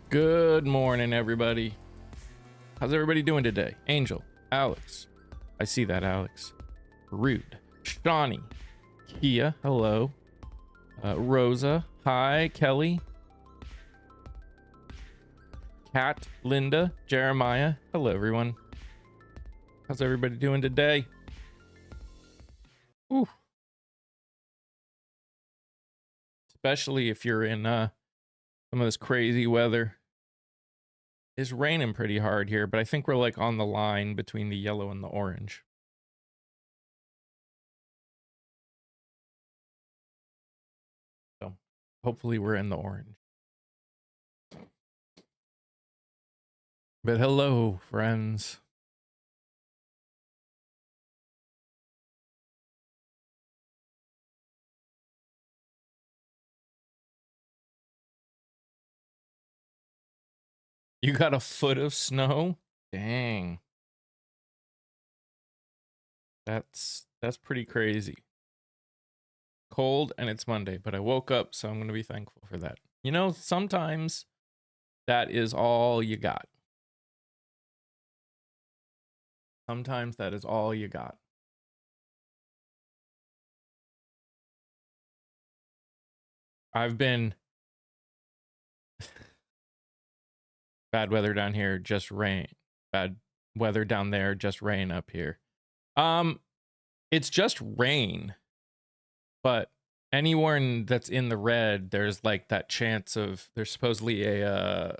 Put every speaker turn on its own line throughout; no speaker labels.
Good morning, everybody. How's everybody doing today? Angel, Alex. I see that, Alex. Rude. Shawnee. Kia, hello. Rosa, hi. Kelly. Kat, Linda, Jeremiah. Hello, everyone. How's everybody doing today? Ooh. Especially if you're in some of this crazy weather. It's raining pretty hard here, but I think we're like on the line between the yellow and the orange. So hopefully we're in the orange. But hello, friends. You got a foot of snow? Dang. That's pretty crazy. Cold and it's Monday, but I woke up, so I'm going to be thankful for that. You know, sometimes that is all you got. Sometimes that is all you got. I've been bad weather down here, just rain. Bad weather down there, just rain up here. It's just rain. But anywhere that's in the red, there's like that chance of there's supposedly a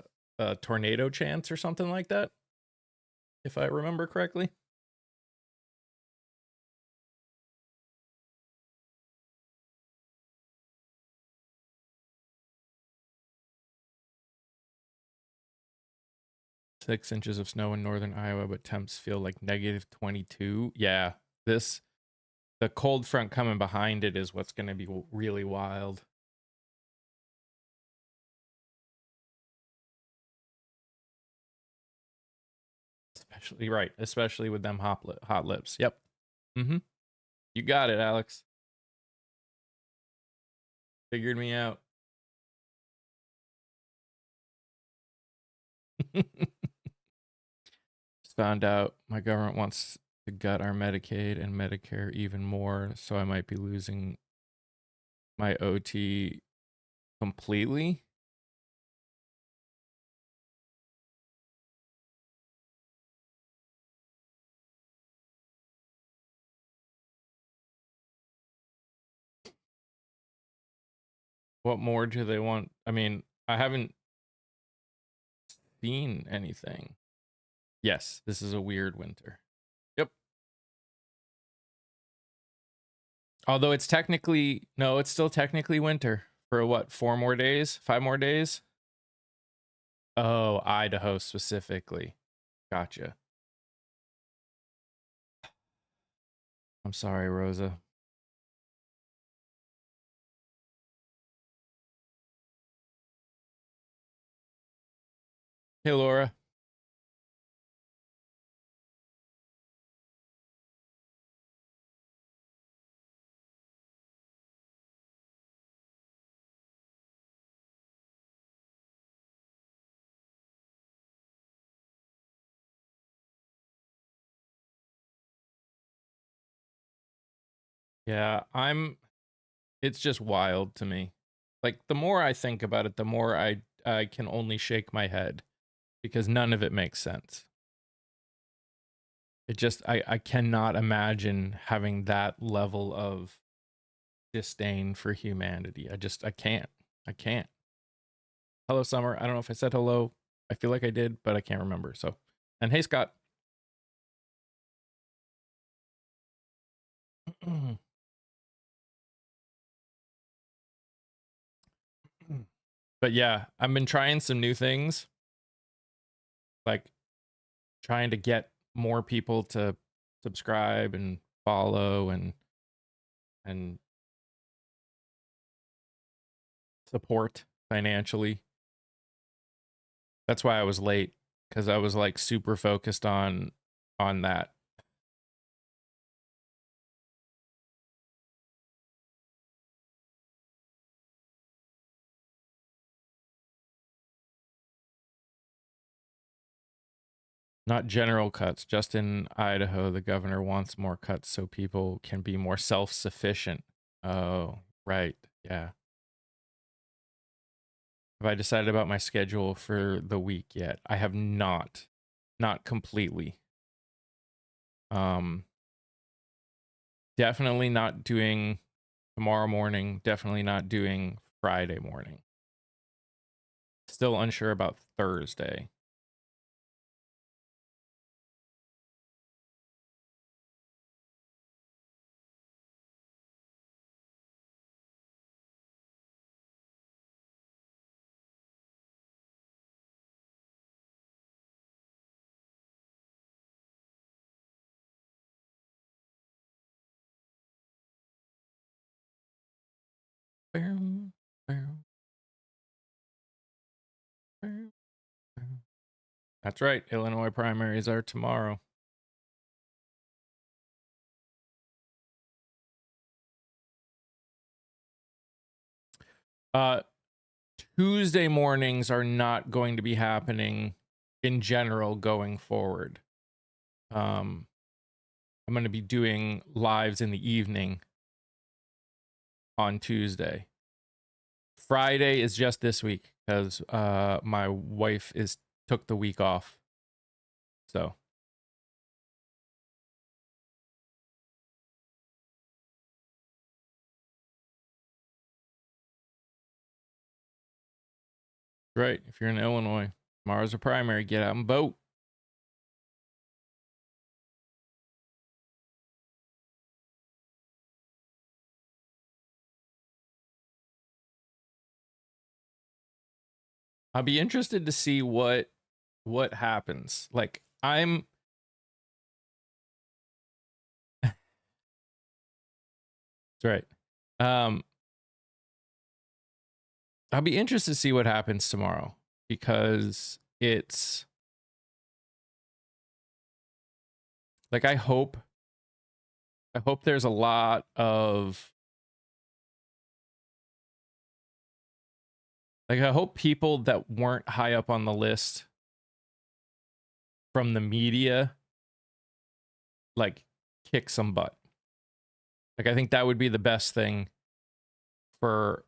tornado chance or something like that, if I remember correctly. Six inches of snow in northern Iowa, but temps feel like -22. Yeah, the cold front coming behind it is what's going to be really wild. Especially with them hot lips. Yep. You got it, Alex. Figured me out. Just found out my government wants to gut our Medicaid and Medicare even more, so I might be losing my OT completely. What more do they want? I mean, I haven't seen anything. Yes, this is a weird winter. Yep. Although it's technically, no, it's still technically winter for what, 4 more days? 5 more days? Oh, Idaho specifically. Gotcha. I'm sorry, Rosa. Hey, Laura. Yeah, it's just wild to me. Like, the more I think about it, the more I can only shake my head because none of it makes sense. It just, I cannot imagine having that level of disdain for humanity. I can't. Hello, Summer. I don't know if I said hello. I feel like I did, but I can't remember. So, and hey, Scott. But yeah, I've been trying some new things, like trying to get more people to subscribe and follow and support financially. That's why I was late, because I was like super focused on that. Not general cuts, just in Idaho, the governor wants more cuts so people can be more self-sufficient. Oh, right. Yeah. Have I decided about my schedule for the week yet? I have not. Not completely. Definitely not doing tomorrow morning. Definitely not doing Friday morning. Still unsure about Thursday. That's right. Illinois primaries are tomorrow. Tuesday mornings are not going to be happening in general going forward. I'm going to be doing lives in the evening on Tuesday. Friday is just this week because my wife took the week off. So right. If you're in Illinois, tomorrow's a primary. Get out and vote. I'll be interested to see what happens. Like that's right. I'll be interested to see what happens tomorrow because it's like I hope there's a lot of like I hope people that weren't high up on the list from the media like kick some butt. Like I think that would be the best thing for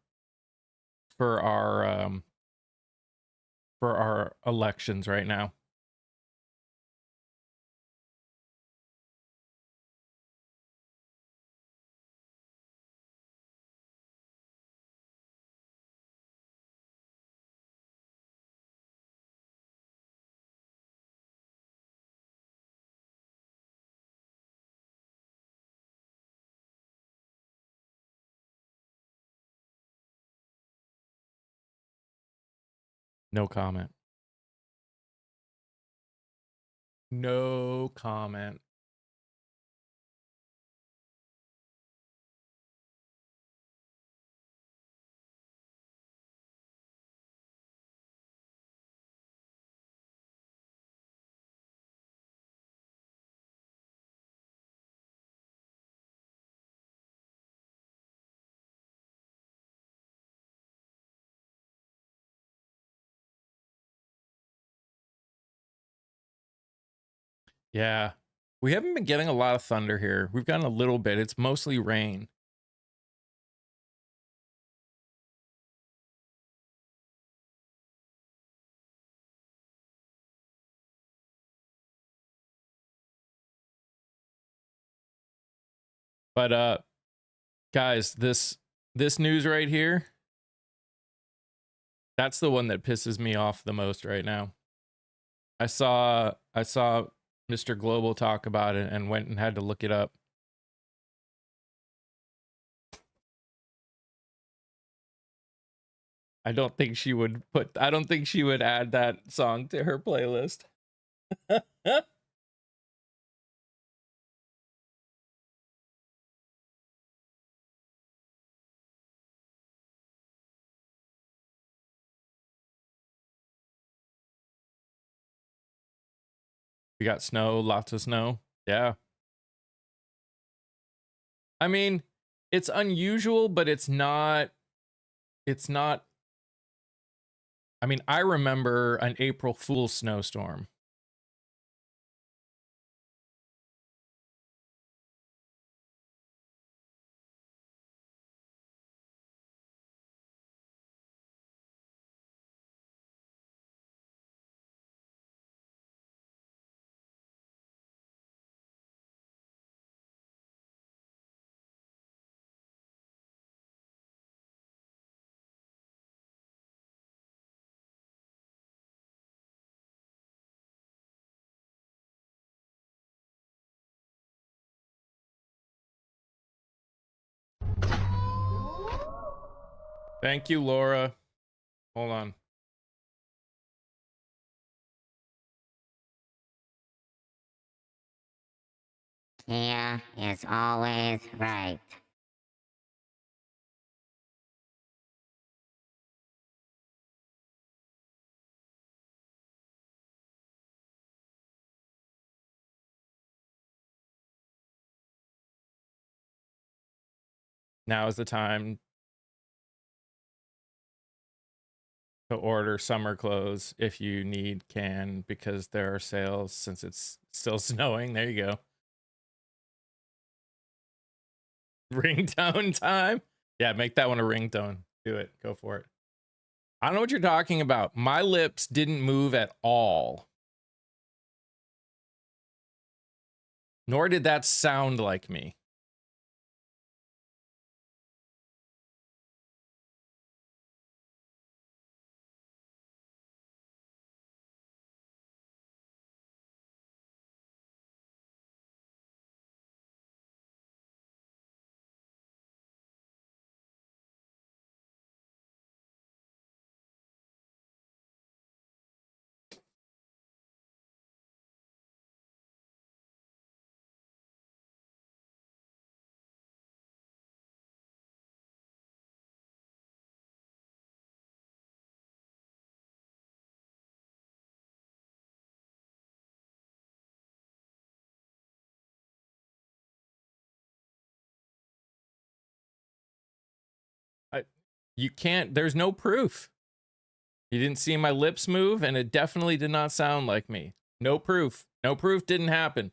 our elections right now. No comment. No comment. Yeah. We haven't been getting a lot of thunder here. We've gotten a little bit. It's mostly rain. But guys, this news right here, that's the one that pisses me off the most right now. I saw Mr. Global talk about it and went and had to look it up. I don't think she would add that song to her playlist. We got snow, lots of snow. Yeah. I mean, it's unusual, but it's not. I mean, I remember an April Fool's snowstorm. Thank you, Laura. Hold on.
Kia is always right.
Now is the time to order summer clothes if you need can, because there are sales since it's still snowing. There you go. Ringtone time. Yeah, make that one a ringtone. Do it. Go for it. I don't know what you're talking about. My lips didn't move at all. Nor did that sound like me. You can't, there's no proof. You didn't see my lips move, and it definitely did not sound like me. No proof. No proof didn't happen.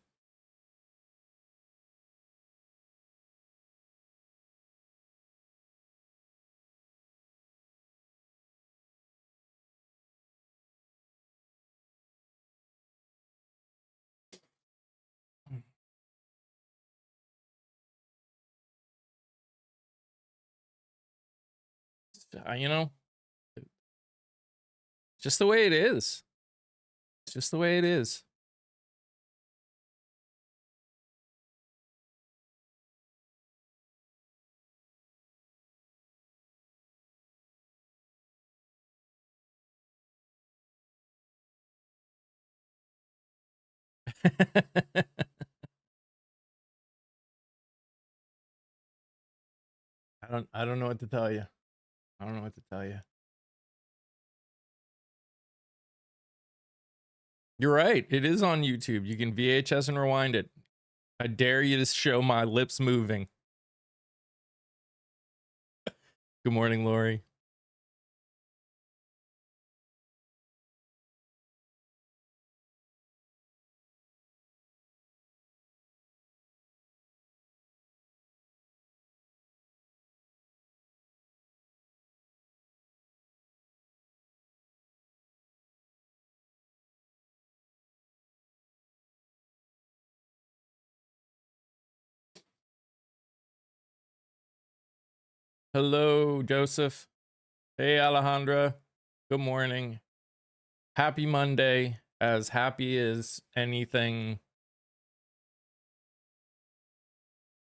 You know, just the way it is. It's just the way it is. I don't know what to tell you. I don't know what to tell you. You're right. It is on YouTube. You can VHS and rewind it. I dare you to show my lips moving. Good morning, Lori. Hello, Joseph. Hey, Alejandra. Good morning. Happy Monday. As happy as anything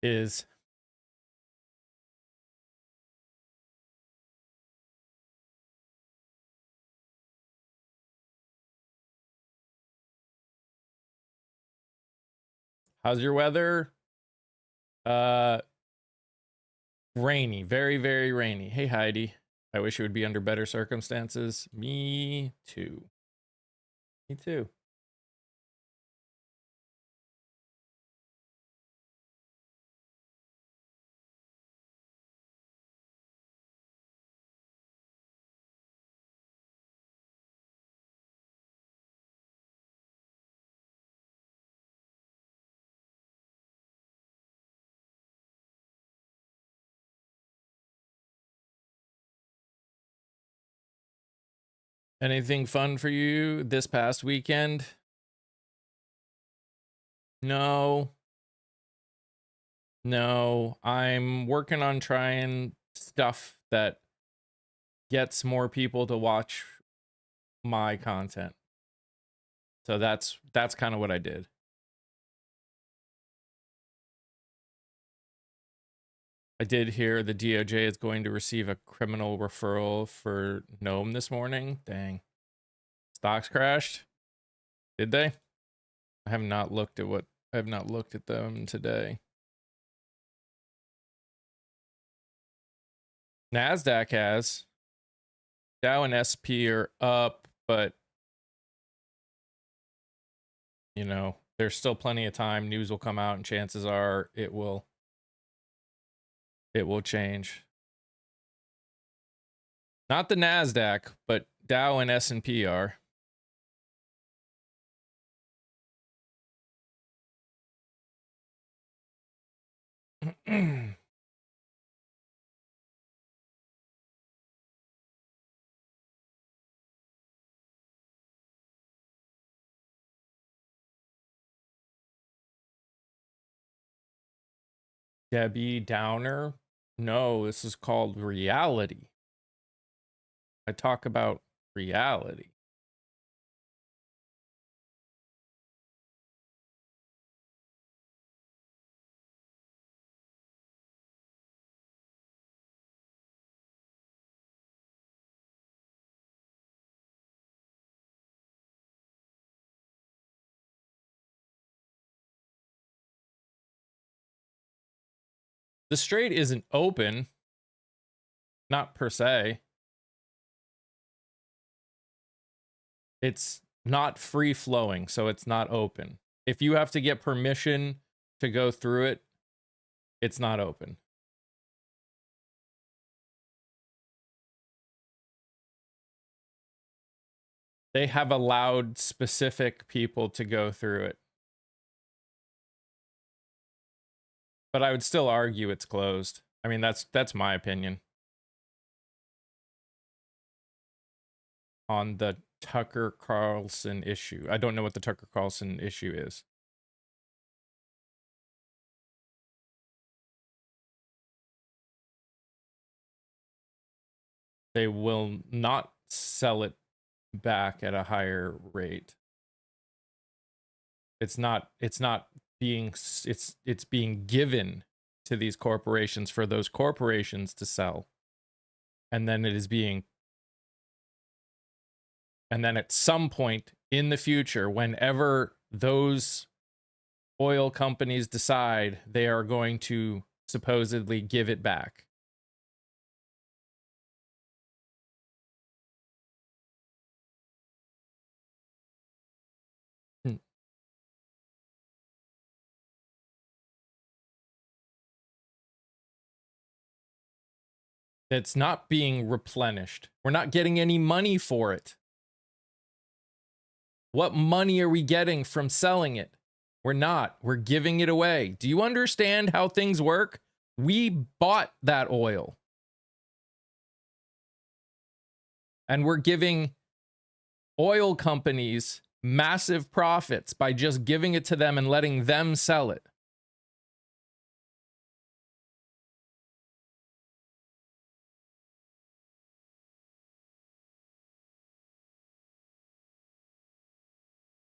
is. How's your weather? Rainy. Very, very rainy. Hey, Heidi. I wish it would be under better circumstances. Me too. Me too. Anything fun for you this past weekend? No. No. I'm working on trying stuff that gets more people to watch my content. So that's kind of what I did. I did hear the DOJ is going to receive a criminal referral for Gnome this morning. Dang. Stocks crashed? Did they? I have not looked at them today. NASDAQ has. Dow and SP are up, but you know, there's still plenty of time. News will come out and chances are it will change. Not the NASDAQ, but Dow and S&P are. Debbie Downer? No, this is called reality. I talk about reality. The strait isn't open, not per se. It's not free flowing, so it's not open. If you have to get permission to go through it, it's not open. They have allowed specific people to go through it. But I would still argue it's closed. I mean, that's my opinion on the Tucker Carlson issue. I don't know what the Tucker Carlson issue is. They will not sell it back at a higher rate. It's being given to these corporations for those corporations to sell. And then and then at some point in the future, whenever those oil companies decide, they are going to supposedly give it back. It's not being replenished. We're not getting any money for it. What money are we getting from selling it? We're not. We're giving it away. Do you understand how things work? We bought that oil. And we're giving oil companies massive profits by just giving it to them and letting them sell it.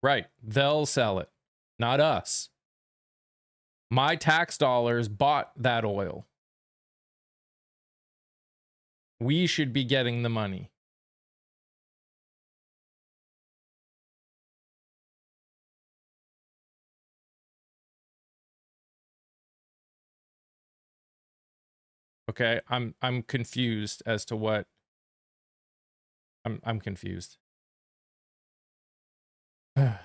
Right. They'll sell it, not us. My tax dollars bought that oil. We should be getting the money. Okay, I'm confused as to what I'm confused. I'm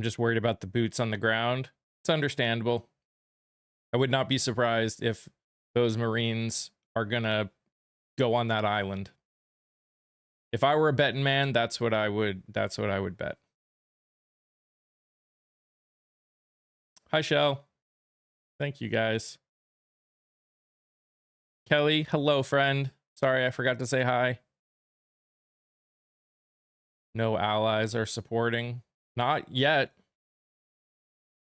just worried about the boots on the ground. It's understandable. I would not be surprised if those Marines are gonna go on that island. If I were a betting man, that's what I would bet. Hi, Shell. Thank you guys. Kelly, hello, friend. Sorry, I forgot to say hi. No allies are supporting. Not yet.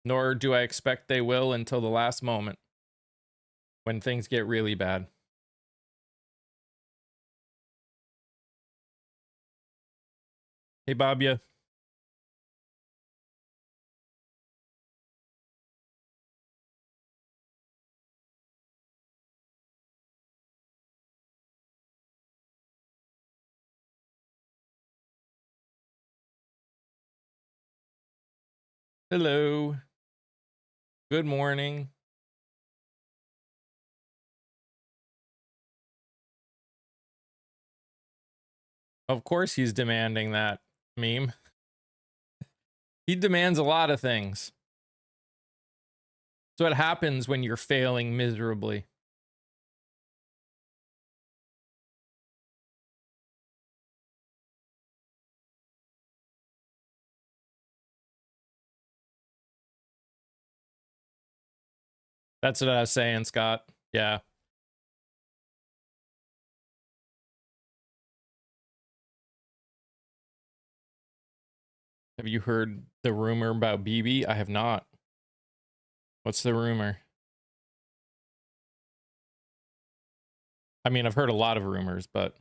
Nor do I expect they will until the last moment, when things get really bad. Hey, Bobya. Hello. Good morning. Of course he's demanding that meme. He demands a lot of things. So what happens when you're failing miserably. That's what I was saying, Scott. Yeah. Have you heard the rumor about BB? I have not. What's the rumor? I mean, I've heard a lot of rumors, but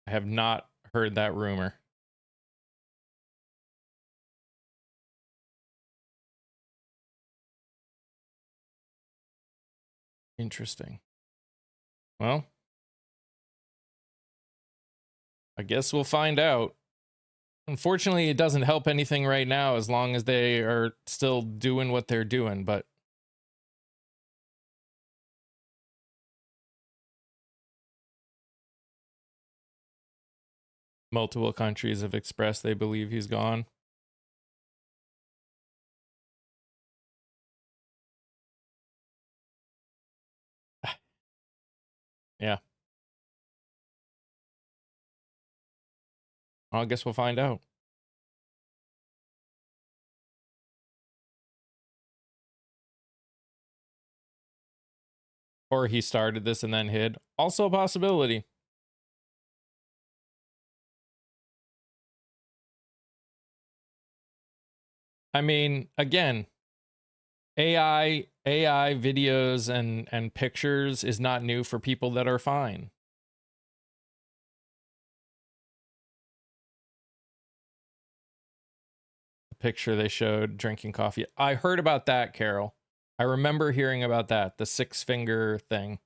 I have not heard that rumor. Interesting. Well, I guess we'll find out. Unfortunately, it doesn't help anything right now as long as they are still doing what they're doing, but multiple countries have expressed they believe he's gone. Yeah. Well, I guess we'll find out. Or he started this and then hid. Also a possibility. I mean, again, AI videos and pictures is not new for people that are fine. The picture they showed drinking coffee. I heard about that, Carol. I remember hearing about that, the 6-finger thing.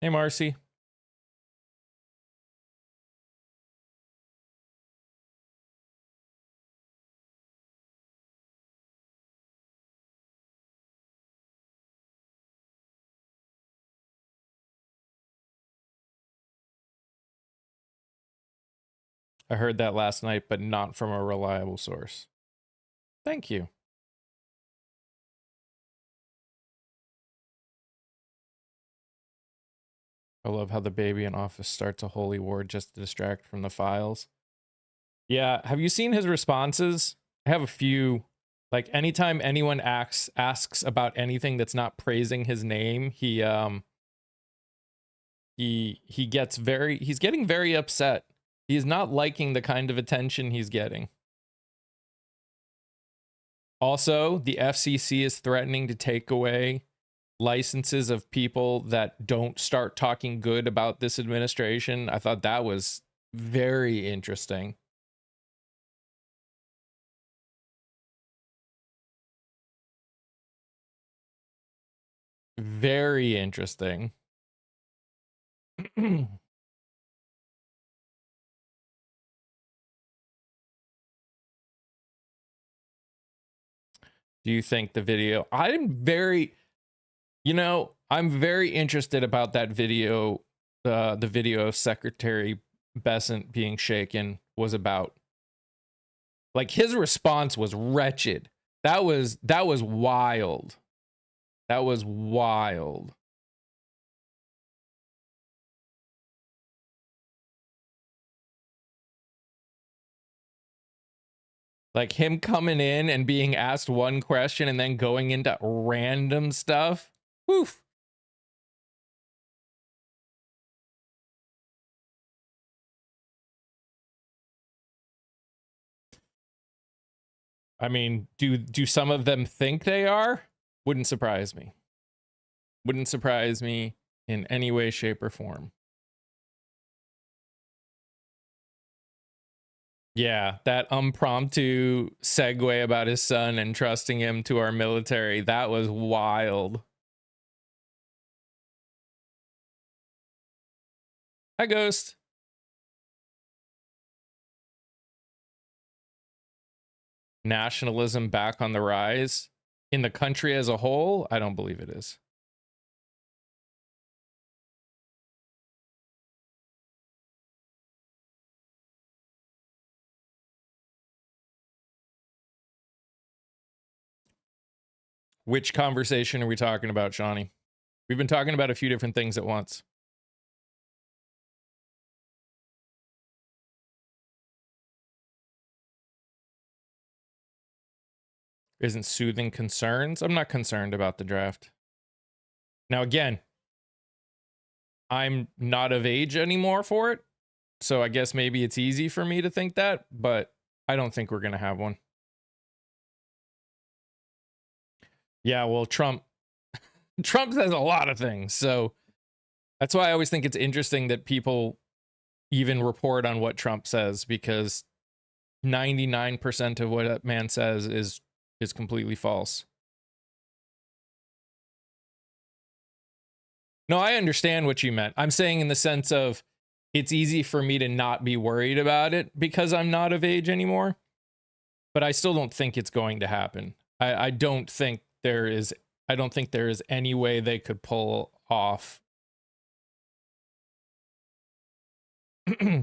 Hey, Marcy. I heard that last night, but not from a reliable source. Thank you. I love how the baby in office starts a holy war just to distract from the files. Yeah, have you seen his responses? I have a few. Like anytime anyone asks about anything that's not praising his name, he gets he's getting very upset. He's not liking the kind of attention he's getting. Also, the FCC is threatening to take away licenses of people that don't start talking good about this administration. I thought that was very interesting. Very interesting. Do you think the video? I'm very interested about that video. The video of Secretary Bessent being shaken was about. Like his response was wretched. That was wild. That was wild. Like him coming in and being asked one question and then going into random stuff. Woof. I mean, do some of them think they are? Wouldn't surprise me. Wouldn't surprise me in any way, shape, or form. Yeah, that impromptu segue about his son and trusting him to our military, that was wild. Hi, Ghost. Nationalism back on the rise in the country as a whole? I don't believe it is. Which conversation are we talking about, Shawnee? We've been talking about a few different things at once. Isn't soothing concerns? I'm not concerned about the draft. Now, again, I'm not of age anymore for it. So I guess maybe it's easy for me to think that, but I don't think we're going to have one. Yeah, well, Trump says a lot of things. So that's why I always think it's interesting that people even report on what Trump says, because 99% of what that man says is completely false. No, I understand what you meant. I'm saying in the sense of it's easy for me to not be worried about it because I'm not of age anymore. But I still don't think it's going to happen. I don't think there is any way they could pull off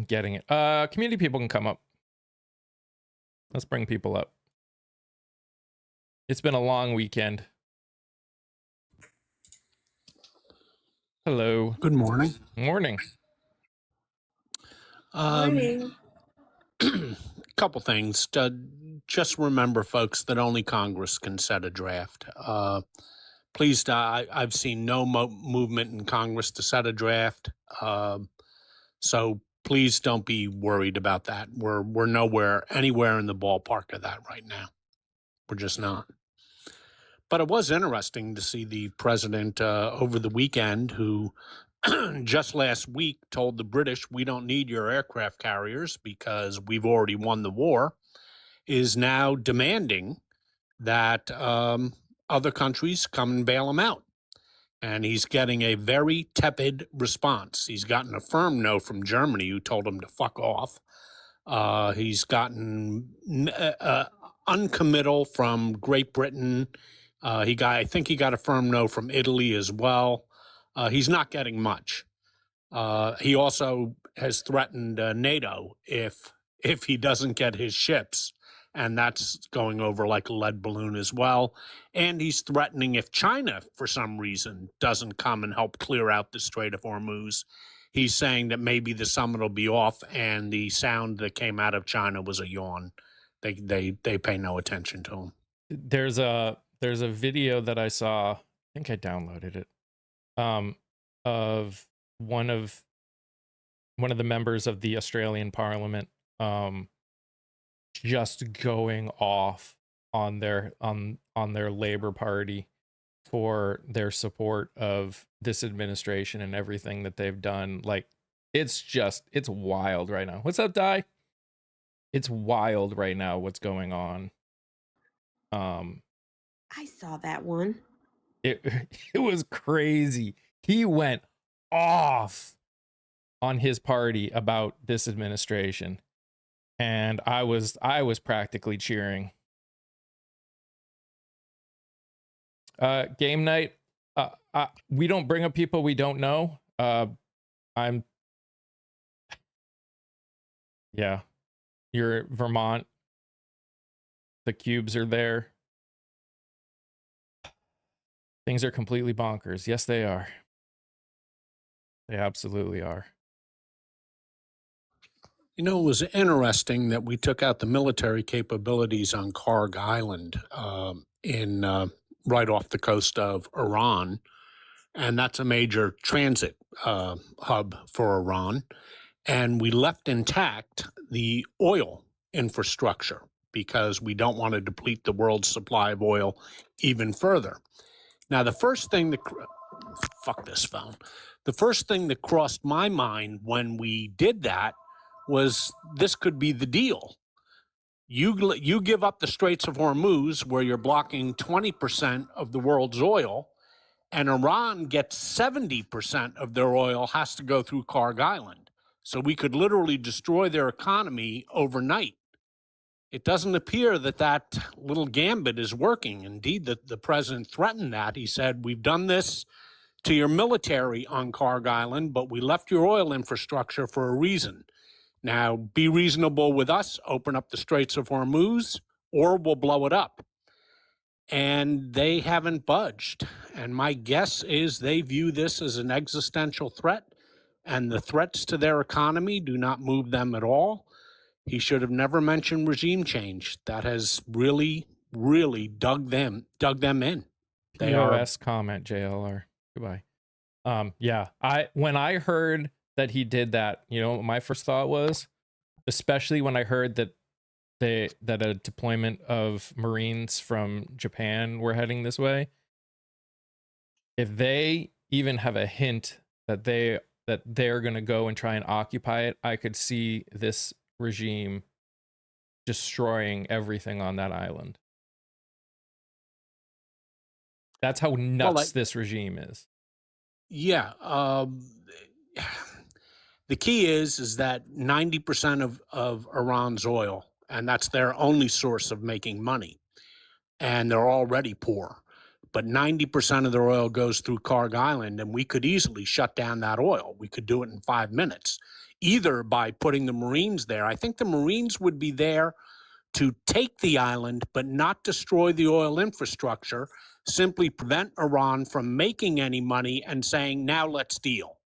getting it. Community people can come up. Let's bring people up. It's been a long weekend. Hello.
Good morning.
Morning.
Morning.
Couple things. Just remember, folks, that only Congress can set a draft. Please, I've seen no movement in Congress to set a draft. So please don't be worried about that. We're anywhere in the ballpark of that right now. We're just not. But it was interesting to see the president over the weekend, who just last week told the British, we don't need your aircraft carriers because we've already won the war, is now demanding that other countries come and bail him out. And he's getting a very tepid response. He's gotten a firm no from Germany, who told him to fuck off. He's gotten uncommittal from Great Britain. I think he got a firm no from Italy as well. He's not getting much. He also has threatened NATO if he doesn't get his ships, and that's going over like a lead balloon as well. And he's threatening if China, for some reason, doesn't come and help clear out the Strait of Hormuz. He's saying that maybe the summit will be off, and the sound that came out of China was a yawn. They pay no attention to him.
There's a video that I saw. I think I downloaded it. Of one of the members of the Australian Parliament just going off on their Labour Party for their support of this administration and everything that they've done. Like, it's wild right now. What's up, Di? It's wild right now what's going on.
I saw that one.
It was crazy. He went off on his party about this administration, and I was practically cheering. Game night. We don't bring up people we don't know. Yeah, you're at Vermont. The cubes are there. Things are completely bonkers. Yes, they are. They absolutely are.
You know, it was interesting that we took out the military capabilities on Karg Island right off the coast of Iran, and that's a major transit hub for Iran. And we left intact the oil infrastructure because we don't want to deplete the world's supply of oil even further. Now, the first thing that fuck this phone. The first thing that crossed my mind when we did that was this could be the deal. You give up the Straits of Hormuz, where you're blocking 20% of the world's oil, and Iran gets 70% of their oil has to go through Karg Island. So we could literally destroy their economy overnight. It doesn't appear that that little gambit is working. Indeed, the president threatened that. He said, we've done this to your military on Karg Island, but we left your oil infrastructure for a reason. Now, be reasonable with us, open up the Straits of Hormuz, or we'll blow it up. And they haven't budged. And my guess is they view this as an existential threat, and the threats to their economy do not move them at all. He should have never mentioned regime change. That has really, really dug them in. They
POS comment, JLR. Goodbye. When I heard that he did that, my first thought was, especially when I heard that a deployment of Marines from Japan were heading this way, if they even have a hint that they're going to go and try and occupy it, I could see this regime destroying everything on that island. That's how nuts this regime is.
Yeah. The key is that 90% of Iran's oil, and that's their only source of making money, and they're already poor, but 90% of their oil goes through Karg Island, and we could easily shut down that oil. We could do it in 5 minutes, either by putting the Marines there. I think the Marines would be there to take the island, but not destroy the oil infrastructure, simply prevent Iran from making any money and saying, now let's deal.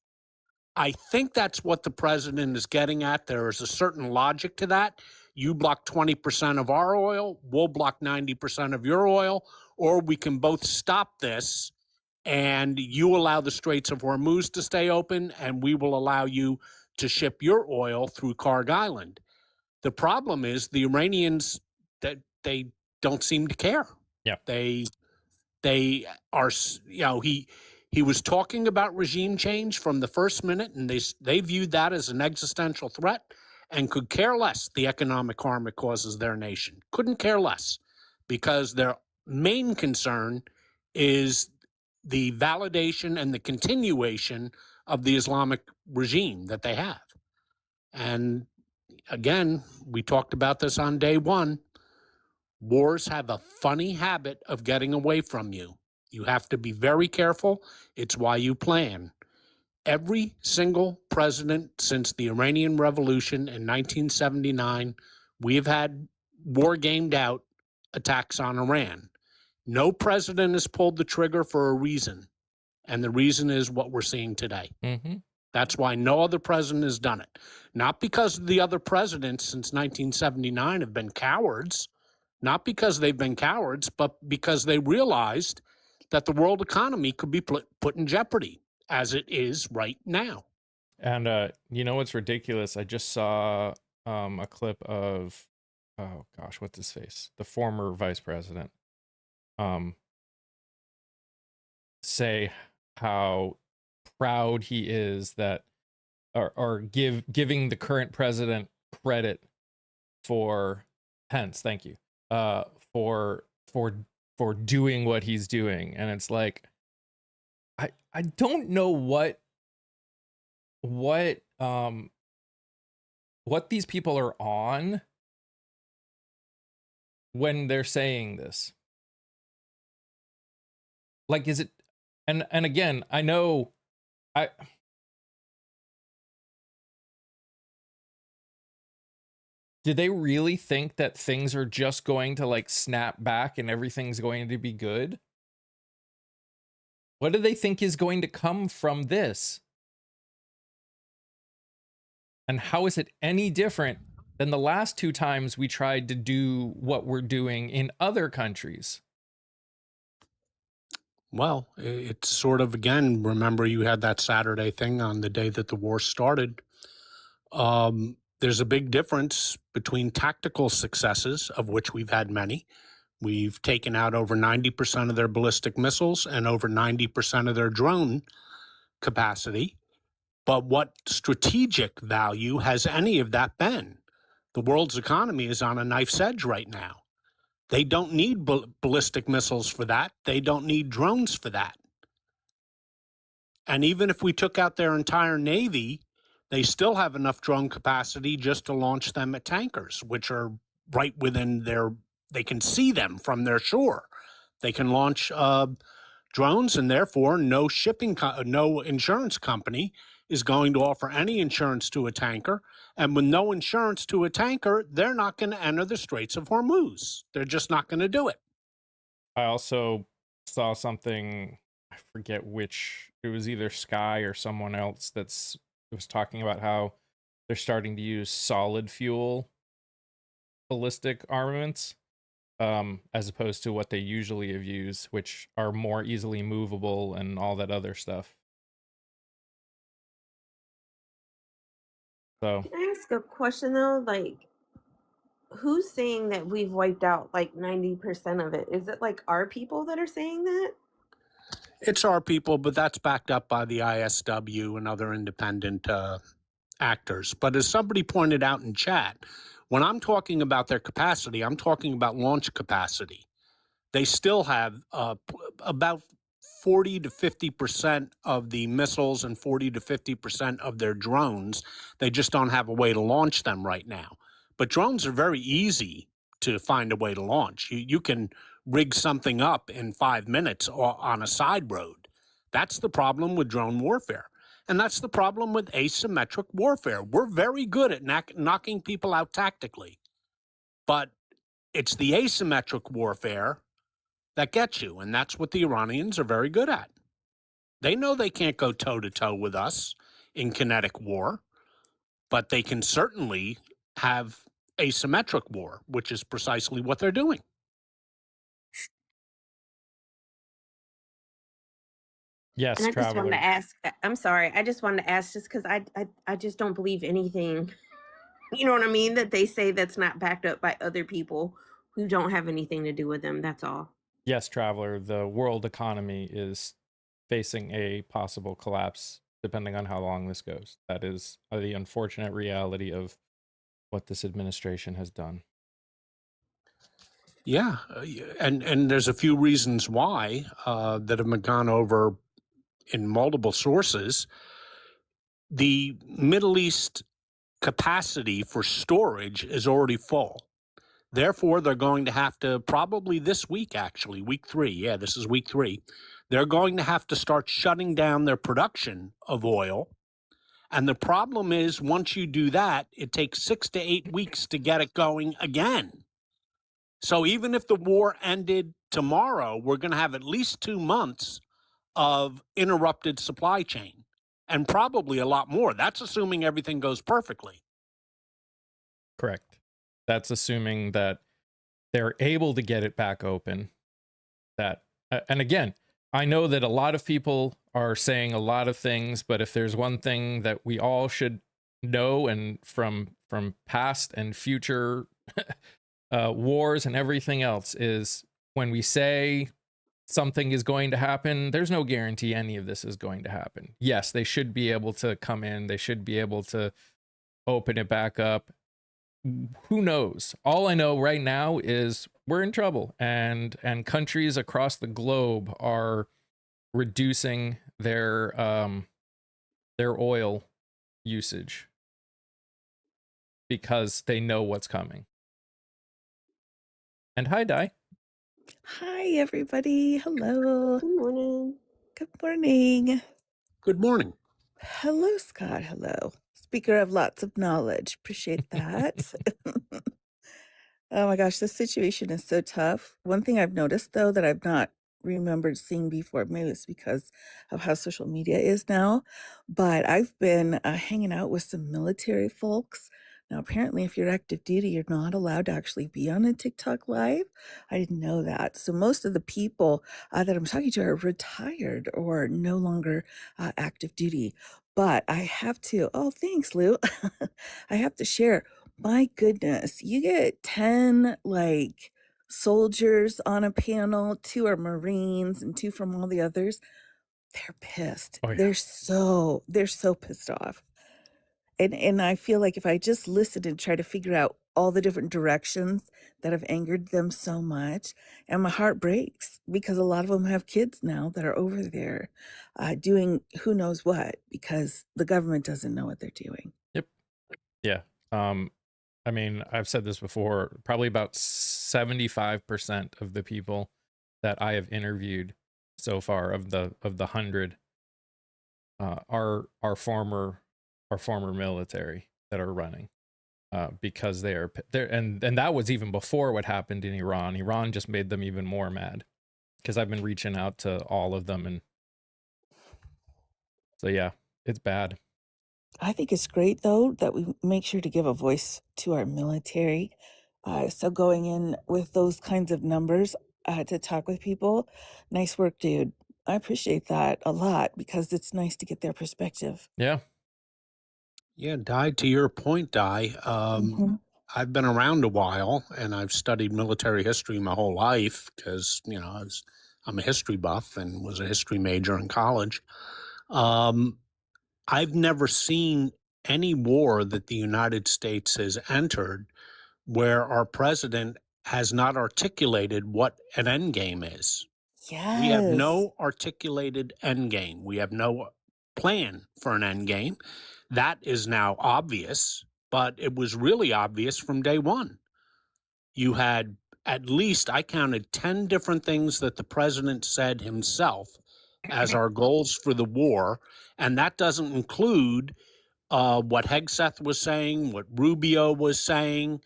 I think that's what the president is getting at. There is a certain logic to that. You block 20% of our oil, we'll block 90% of your oil, or we can both stop this and you allow the Straits of Hormuz to stay open and we will allow you to ship your oil through Karg Island. The problem is the Iranians, that they don't seem to care.
Yeah.
They are, he was talking about regime change from the first minute, and they viewed that as an existential threat and could care less the economic harm it causes their nation. Couldn't care less, because their main concern is the validation and the continuation of the Islamic regime that they have. And again, we talked about this on day one. Wars have a funny habit of getting away from you. You have to be very careful. It's why you plan. Every single president since the Iranian Revolution in 1979, we have had war gamed out attacks on Iran. No president has pulled the trigger for a reason, and the reason is what we're seeing today.
Mm-hmm.
That's why no other president has done it. Not because the other presidents since 1979 have been cowards, not because they've been cowards, but because they realized that the world economy could be put in jeopardy, as it is right now.
And you know what's ridiculous? I just saw a clip of, oh gosh, what's his face? The former vice president say how proud he is that, or giving the current president credit for Pence, thank you, for doing what he's doing. And it's like, I don't know what these people are on when they're saying this. Like, is it, and again, I know do they really think that things are just going to like snap back and everything's going to be good? What do they think is going to come from this? And how is it any different than the last 2 times we tried to do what we're doing in other countries?
Well, it's sort of, again, remember you had that Saturday thing on the day that the war started. There's a big difference between tactical successes, of which we've had many. We've taken out over 90% of their ballistic missiles and over 90% of their drone capacity. But what strategic value has any of that been? The world's economy is on a knife's edge right now. They don't need ballistic missiles for that. They don't need drones for that. And even if we took out their entire Navy, they still have enough drone capacity just to launch them at tankers, which are right within they can see them from their shore. They can launch drones, and therefore no insurance company is going to offer any insurance to a tanker. And with no insurance to a tanker, they're not going to enter the Straits of Hormuz. They're just not going to do it.
I also saw something, I forget which, it was either Sky or someone else it was talking about how they're starting to use solid fuel ballistic armaments, as opposed to what they usually have used, which are more easily movable and all that other stuff. So
Can I ask a question though? Like, who's saying that we've wiped out like 90% of it? Is it like our people that are saying that?
It's our people, but that's backed up by the ISW and other independent actors. But as somebody pointed out in chat, when I'm talking about their capacity, I'm talking about launch capacity. They still have about 40 to 50% of the missiles and 40 to 50% of their drones. They just don't have a way to launch them right now. But drones are very easy to find a way to launch. You can rig something up in 5 minutes on a side road. That's the problem with drone warfare. And that's the problem with asymmetric warfare. We're very good at knocking people out tactically. But it's the asymmetric warfare that gets you. And that's what the Iranians are very good at. They know they can't go toe-to-toe with us in kinetic war, but they can certainly have asymmetric war, which is precisely what they're doing.
yes,
And I just wanted
Traveler.
to ask, I'm sorry, I just wanted to ask just because I just don't believe anything, you know what I mean, that they say that's not backed up by other people who don't have anything to do with them. That's all.
Yes, Traveler, the world economy is facing a possible collapse depending on how long this goes. That is the unfortunate reality of what this administration has done.
Yeah, and there's a few reasons why that have gone over in multiple sources. The Middle East capacity for storage is already full. Therefore, they're going to have to, probably this week, actually, week 3. Yeah, this is week 3. They're going to have to start shutting down their production of oil. And the problem is, once you do that, it takes 6 to 8 weeks to get it going again. So even if the war ended tomorrow, we're going to have at least 2 months of interrupted supply chain, and probably a lot more. That's assuming everything goes perfectly.
Correct. That's assuming that they're able to get it back open. And again, I know that a lot of people are saying a lot of things, but if there's one thing that we all should know, and from past and future wars and everything else, is when we say something is going to happen, there's no guarantee any of this is going to happen. Yes, they should be able to come in. They should be able to open it back up. Who knows? All I know right now is we're in trouble, and countries across the globe are reducing their oil usage because they know what's coming. And hi, Di.
Hi, everybody. Hello.
Good morning.
Good morning.
Good morning.
Hello, Scott. Hello. Speaker of lots of knowledge. Appreciate that. Oh my gosh, this situation is so tough. One thing I've noticed, though, that I've not remembered seeing before, maybe it's because of how social media is now, but I've been hanging out with some military folks. Now, apparently, if you're active duty, you're not allowed to actually be on a TikTok live. I didn't know that. So most of the people that I'm talking to are retired or no longer active duty. But I have to, oh, thanks, Lou. I have to share. My goodness, you get 10 like soldiers on a panel, 2 are Marines and 2 from all the others. They're pissed.
Oh, yeah.
They're so pissed off. And I feel like if I just listen and try to figure out all the different directions that have angered them so much. And my heart breaks because a lot of them have kids now that are over there doing who knows what because the government doesn't know what they're doing.
Yep. Yeah. I mean, I've said this before, probably about 75% of the people that I have interviewed so far of the 100 are former military that are running because they're and that was even before what happened in Iran. Iran just made them even more mad because I've been reaching out to all of them, and so yeah, it's bad.
I think it's great, though, that we make sure to give a voice to our military. So going in with those kinds of numbers to talk with people, nice work, dude. I appreciate that a lot because it's nice to get their perspective.
Yeah.
Yeah, Di, to your point, Di,
Mhm.
I've been around a while and I've studied military history my whole life because, I'm a history buff and was a history major in college. Um, I've never seen any war that the United States has entered where our president has not articulated what an end game is. We have
Yes.
no articulated end game. We have no plan for an end game. That is now obvious, but it was really obvious from day one. You had at least, I counted 10 different things that the president said himself as our goals for the war. And that doesn't include what Hegseth was saying, what Rubio was saying.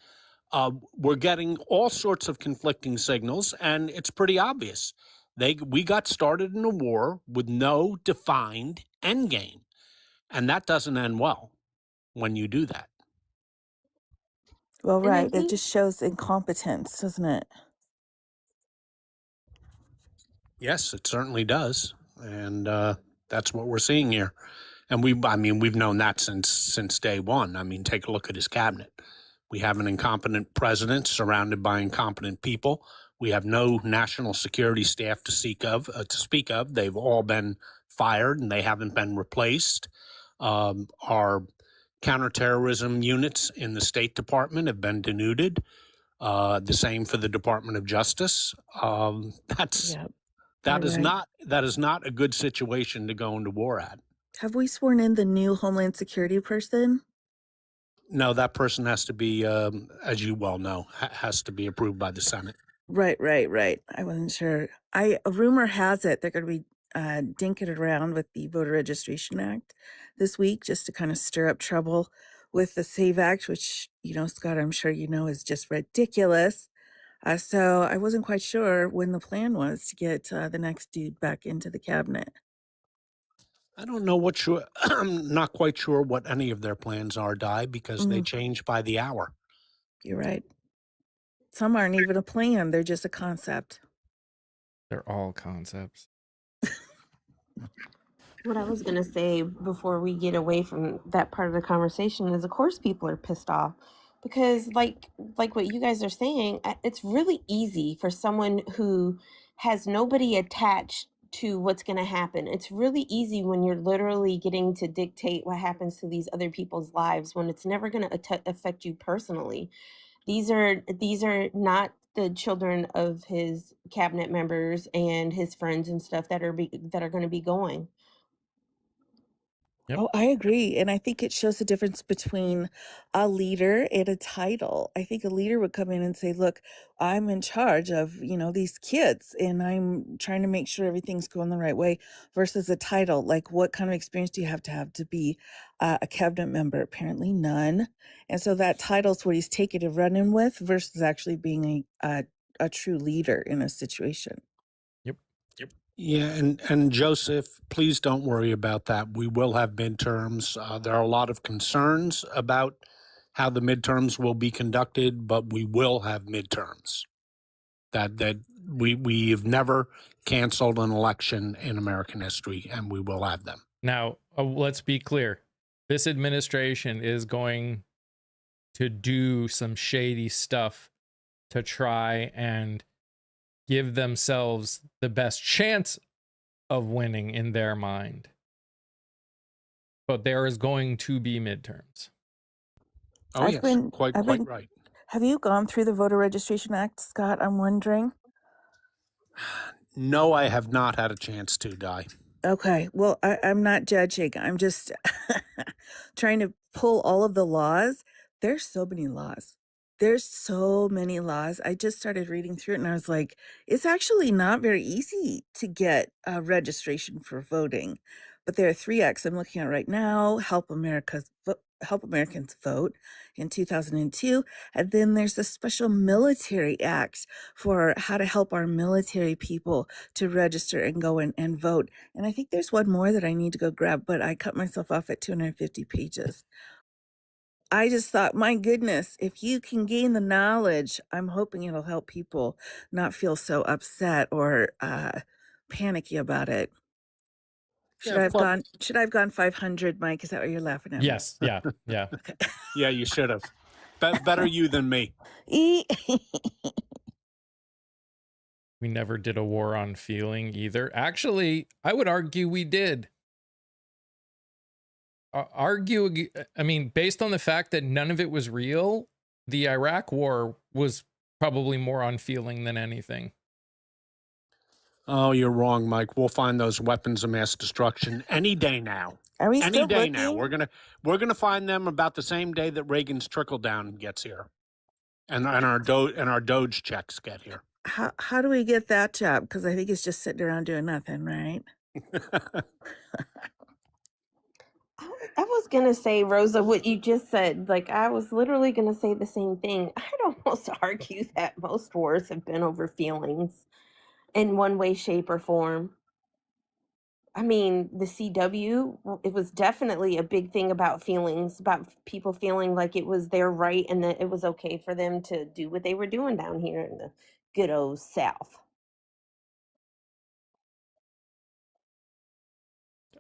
We're getting all sorts of conflicting signals, and it's pretty obvious. We got started in a war with no defined end game, and that doesn't end well when you do that.
Well,
And I
right. It
think
just shows incompetence, doesn't it?
Yes, it certainly does, and that's what we're seeing here. And we've known that since day one. I mean, take a look at his cabinet. We have an incompetent president surrounded by incompetent people. We have no national security staff to speak of. They've all been fired and they haven't been replaced. Our counterterrorism units in the State Department have been denuded. The same for the Department of Justice.
Yeah.
That
You're
is
right.
not a good situation to go into war at.
Have we sworn in the new Homeland Security person?
No, that person has to be, as you well know, has to be approved by the Senate.
Right. I wasn't sure. A rumor has it they're going to be dinking it around with the Voter Registration Act this week just to kind of stir up trouble with the SAVE Act, which, Scott, I'm sure you know is just ridiculous. So I wasn't quite sure when the plan was to get the next dude back into the cabinet.
I don't know I'm not quite sure what any of their plans are, Di, because they change by the hour.
You're right. Some aren't even a plan, they're just a concept.
They're all concepts.
what I was gonna say before we get away from that part of the conversation is, of course, people are pissed off because, like what you guys are saying, it's really easy for someone who has nobody attached to what's gonna happen. It's really easy when you're literally getting to dictate what happens to these other people's lives when it's never gonna affect you personally. These are not the children of his cabinet members and his friends and stuff that are going to be going.
Yep.
Oh, I agree. And I think it shows the difference between a leader and a title. I think a leader would come in and say, look, I'm in charge of, these kids and I'm trying to make sure everything's going the right way versus a title. Like, what kind of experience do you have to be a cabinet member? Apparently none. And so that title's what he's taking and running with versus actually being a true leader in a situation.
Yep.
Yeah, and Joseph, please don't worry about that. We will have midterms. There are a lot of concerns about how the midterms will be conducted, but we will have midterms. That we've never canceled an election in American history, and we will have them.
Now, let's be clear. This administration is going to do some shady stuff to try and give themselves the best chance of winning in their mind. But there is going to be midterms.
Oh,
I've
yes,
been
quite
I've been
right.
Have you gone through the Voter Registration Act, Scott? I'm wondering.
No, I have not had a chance to, Di.
Okay, well, I'm not judging. I'm just trying to pull all of the laws. There's so many laws. There's so many laws. I just started reading through it and I was like, it's actually not very easy to get registration for voting. But there are 3 acts I'm looking at right now. Help Americans Vote in 2002. And then there's the Special Military Act for how to help our military people to register and go in and vote. And I think there's one more that I need to go grab, but I cut myself off at 250 pages. I just thought, my goodness, if you can gain the knowledge, I'm hoping it'll help people not feel so upset or panicky about it. Should
Yeah,
I have gone 500, Mike? Is that what you're laughing at?
Yes. Yeah. Yeah.
yeah, you should have. Better you than me.
Me?
We never did a war on feeling either. Actually, I would argue we did. I mean, based on the fact that none of it was real, the Iraq war was probably more on feeling than anything.
Oh, you're wrong, Mike. We'll find those weapons of mass destruction any day now.
Are we
Any
still
day
looking?
now. We're gonna find them about the same day that Reagan's trickle down gets here, and our Doge checks get here.
How do we get that job? Because I think it's just sitting around doing nothing, right?
I was gonna say, Rosa, what you just said. Like, I was literally gonna say the same thing. I'd almost argue that most wars have been over feelings in one way, shape, or form. I mean, the CW, it was definitely a big thing about feelings, about people feeling like it was their right and that it was okay for them to do what they were doing down here in the good old South.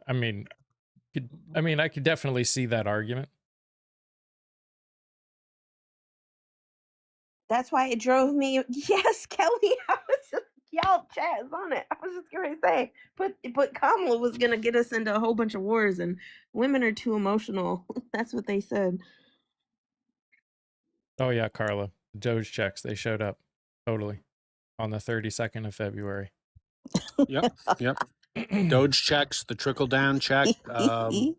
I mean, I could definitely see that argument.
That's why it drove me. Yes, Kelly, I was just, y'all chat is on it. I was just gonna say, but Kamala was gonna get us into a whole bunch of wars, and women are too emotional. That's what they said.
Oh yeah, Carla. Doge checks, they showed up. Totally. On the 32nd of February.
Yep. Doge checks, the trickle down check,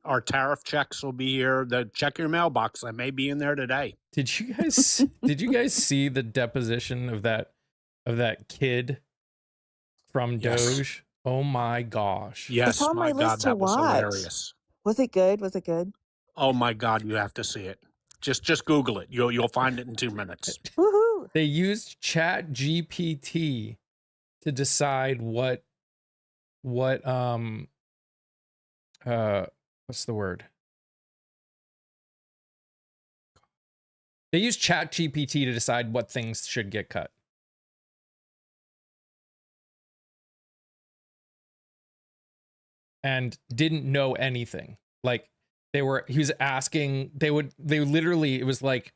our tariff checks will be here. Check your mailbox. I may be in there today.
Did you guys see the deposition of that kid from
Yes.
Doge? Oh my gosh.
Yes,
It's on
my
my
God,
list to
that was
watch.
hilarious.
Was it good? Was it good?
Oh my God, you have to see it. Just Google it. You'll find it in 2 minutes.
Woohoo!
They used Chat GPT to decide what what's the word? They used Chat GPT to decide what things should get cut. And didn't know anything. Like he was asking, they literally, it was like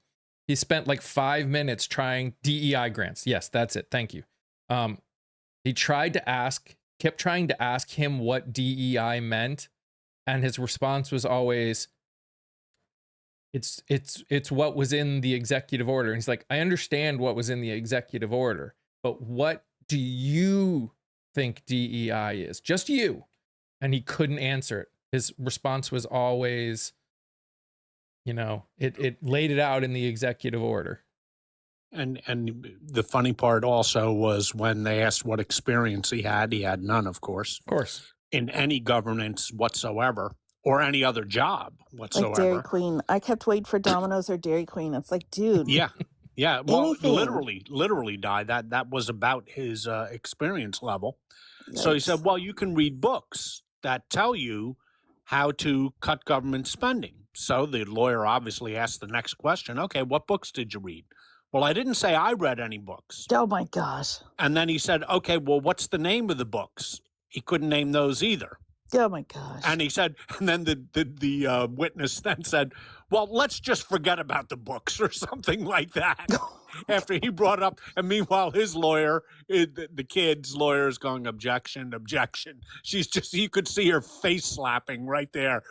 he spent like 5 minutes trying DEI grants. Yes, that's it. Thank you. He kept trying to ask him what DEI meant, and his response was always, it's what was in the executive order. And he's like, I understand what was in the executive order, but what do you think DEI is? Just you. And he couldn't answer it. His response was always, it laid it out in the executive order.
And the funny part also was when they asked what experience he had none, of course.
Of course.
In any governance whatsoever, or any other job whatsoever.
Like Dairy Queen. I kept waiting for Domino's or Dairy Queen. It's like, dude.
Yeah. Well,
anything.
literally died. That was about his experience level. So he
Yikes.
said, well, you can read books that tell you how to cut government spending. So the lawyer obviously asked the next question. Okay, what books did you read? Well, I didn't say I read any books.
Oh my gosh.
And then he said, okay, well, what's the name of the books? He couldn't name those either.
Oh my gosh.
And he said, and then the witness then said, well, let's just forget about the books or something like that. After he brought up, and meanwhile, his lawyer, the kid's lawyer is going, objection. She's just, you could see her face slapping right there,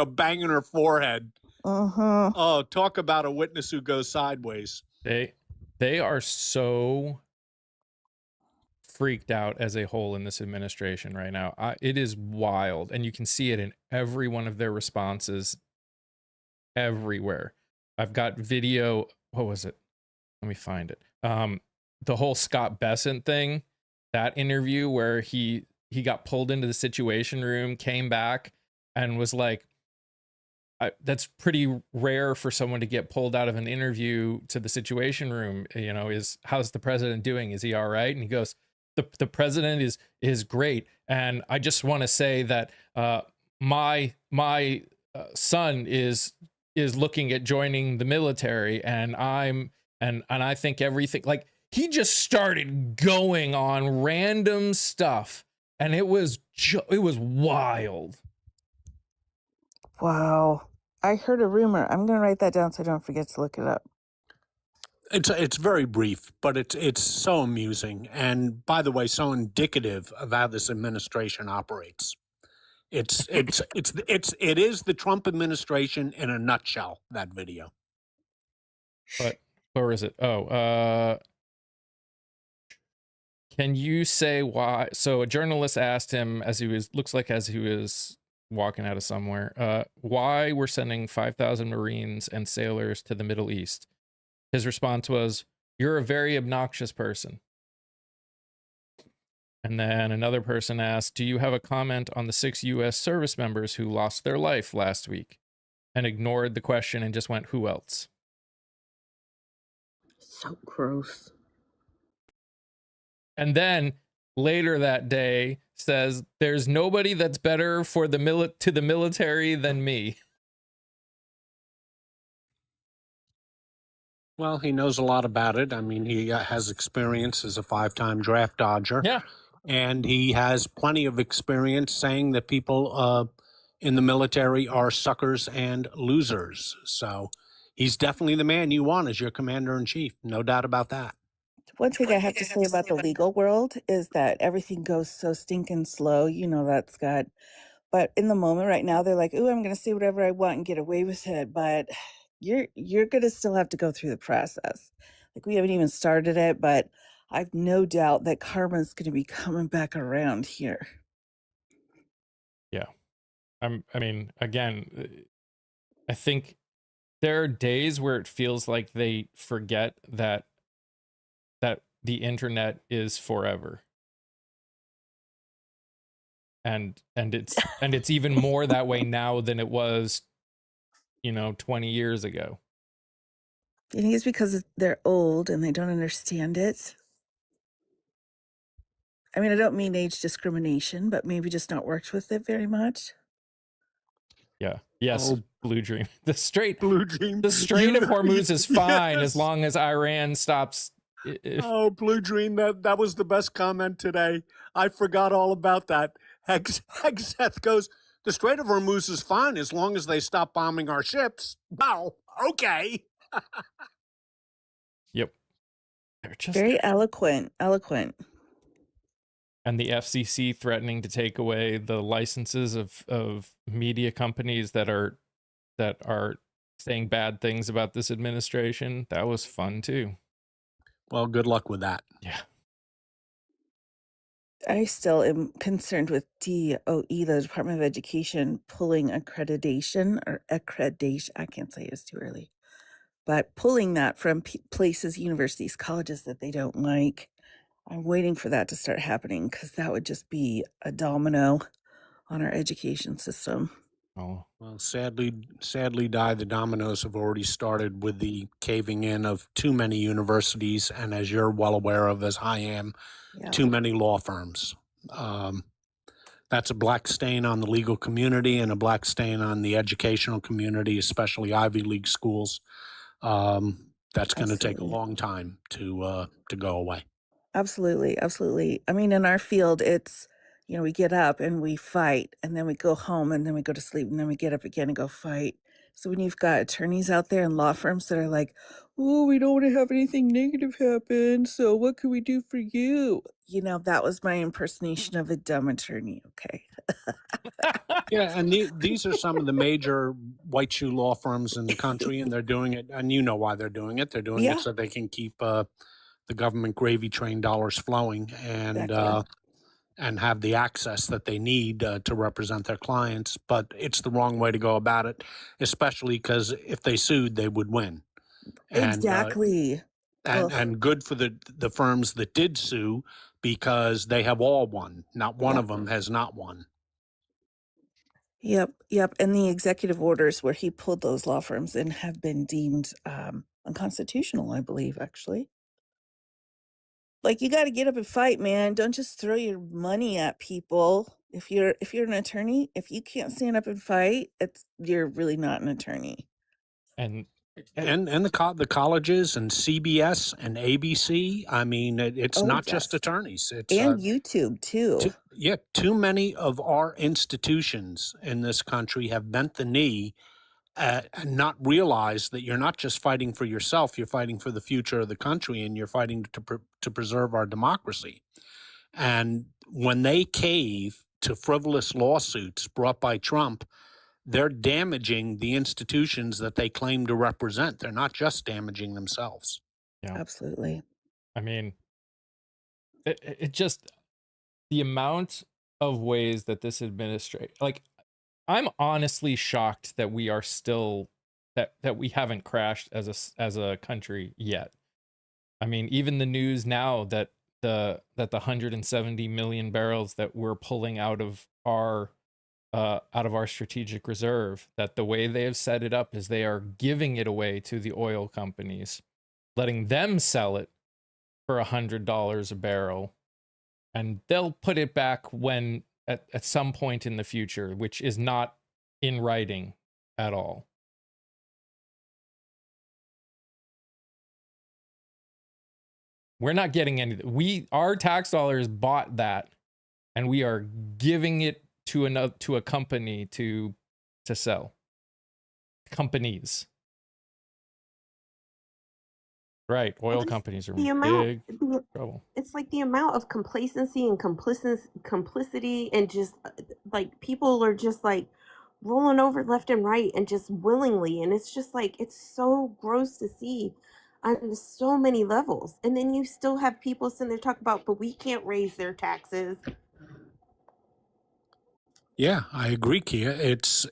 banging her forehead.
Uh-huh.
Oh, talk about a witness who goes sideways.
They are so freaked out as a whole in this administration right now. It is wild, and you can see it in every one of their responses everywhere. I've got video. What was it? Let me find it. The whole Scott Bessent thing, that interview where he got pulled into the Situation Room, came back, and was like, that's pretty rare for someone to get pulled out of an interview to the Situation Room. You know, how's the president doing? Is he all right? And he goes, the president is great, and I just want to say that my son is looking at joining the military, and I think everything, like, he just started going on random stuff, and it was wild.
Wow. I heard a rumor. I'm going to write that down so I don't forget to look it up.
It's very brief, but it's so amusing, and by the way, so indicative of how this administration operates. It is the Trump administration in a nutshell. That video.
But where is it? Oh, can you say why? So a journalist asked him as he was walking out of somewhere, why we're sending 5,000 Marines and sailors to the Middle East. His response was, "You're a very obnoxious person." And then another person asked, "Do you have a comment on the 6 U.S. service members who lost their life last week?" And ignored the question and just went, "Who else?"
So gross.
And then later that day says, "There's nobody that's better for the military than me."
Well, he knows a lot about it. I mean, he has experience as a 5-time draft dodger.
Yeah.
And he has plenty of experience saying that people in the military are suckers and losers. So he's definitely the man you want as your commander-in-chief. No doubt about that.
One thing I have to say about the legal world is that everything goes so stinking slow. You know that, Scott. But in the moment right now, they're like, "Ooh, I'm going to say whatever I want and get away with it." But you're going to still have to go through the process. Like, we haven't even started it, but I've no doubt that karma's going to be coming back around here.
Yeah. I mean, again, I think there are days where it feels like they forget that the internet is forever. And it's even more that way now than it was, 20 years ago.
You think it's because they're old and they don't understand it? I mean, I don't mean age discrimination, but maybe just not worked with it very much.
Yeah. Yes.
Oh.
Blue Dream. The Strait
Blue Dream.
of Hormuz is fine
Yes.
as long as Iran stops.
Oh, Blue Dream, that was the best comment today. I forgot all about that. Hegseth goes, "The Strait of Hormuz is fine as long as they stop bombing our ships." Wow, okay.
Yep. They're just
Very eloquent.
And the FCC threatening to take away the licenses of media companies that are saying bad things about this administration. That was fun too.
Well, good luck with that.
Yeah.
I still am concerned with DOE, the Department of Education, pulling accreditation. I can't say it, it's too early. But pulling that from places, universities, colleges that they don't like. I'm waiting for that to start happening because that would just be a domino on our education system.
Oh.
Well, sadly, Di, the dominoes have already started with the caving in of too many universities, and as you're well aware of, as I am, too many law firms. That's a black stain on the legal community and a black stain on the educational community, especially Ivy League schools. That's going to take a long time to go away.
Absolutely. I mean, in our field, it's, we get up and we fight, and then we go home, and then we go to sleep, and then we get up again and go fight. So when you've got attorneys out there and law firms that are like, "Oh, we don't want to have anything negative happen, so what can we do for you?" You know, that was my impersonation of a dumb attorney, okay?
Yeah, and these are some of the major white shoe law firms in the country, and they're doing it, and you know why they're doing it. They're doing it
Yeah,
so they can keep the government gravy train dollars flowing
exactly.
and have the access that they need to represent their clients. But it's the wrong way to go about it, especially because if they sued, they would win. And
Exactly. Ugh,
and good for the firms that did sue because they have all won. Not one
yep.
of them has not won.
Yep, yep, and the executive orders where he pulled those law firms in have been deemed, unconstitutional, I believe, actually. Like, you gotta get up and fight, man. Don't just throw your money at people. If you're an attorney, if you can't stand up and fight, you're really not an attorney.
And
And the colleges and CBS and ABC. I mean, it's
Oh,
not just
yes.
attorneys. It's
And YouTube too.
too many of our institutions in this country have bent the knee and not realized that you're not just fighting for yourself, you're fighting for the future of the country, and you're fighting to preserve our democracy. And when they cave to frivolous lawsuits brought by Trump, they're damaging the institutions that they claim to represent. They're not just damaging themselves.
yeah,
Absolutely.
I mean, it just, the amount of ways that this administration, like, I'm honestly shocked that we are still, that we haven't crashed as a country yet. I mean, even the news now that the 170 million barrels that we're pulling out of our strategic reserve, that the way they have set it up is they are giving it away to the oil companies, letting them sell it for $100 a barrel, and they'll put it back when at some point in the future, which is not in writing at all. We're not getting anything. Our tax dollars bought that, and we are giving it to a company to sell. Companies. Right. Oil
Just
companies are
the
in
amount,
big trouble.
it's like the amount of complacency and complicity, and just like people are just like rolling over left and right and just willingly, and it's just like it's so gross to see on so many levels. And then you still have people sitting there talking about, but we can't raise their taxes.
Yeah, I agree, Kia. It's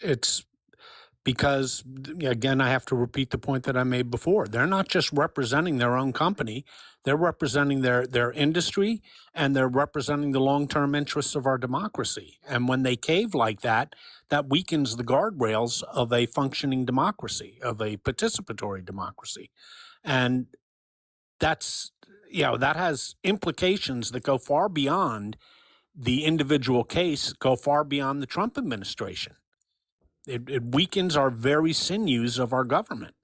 because again, I have to repeat the point that I made before. They're not just representing their own company; they're representing their industry, and they're representing the long term interests of our democracy. And when they cave like that, that weakens the guardrails of a functioning democracy, of a participatory democracy, and that's that has implications that go far beyond the individual case, go far beyond the Trump administration. It weakens our very sinews of our government.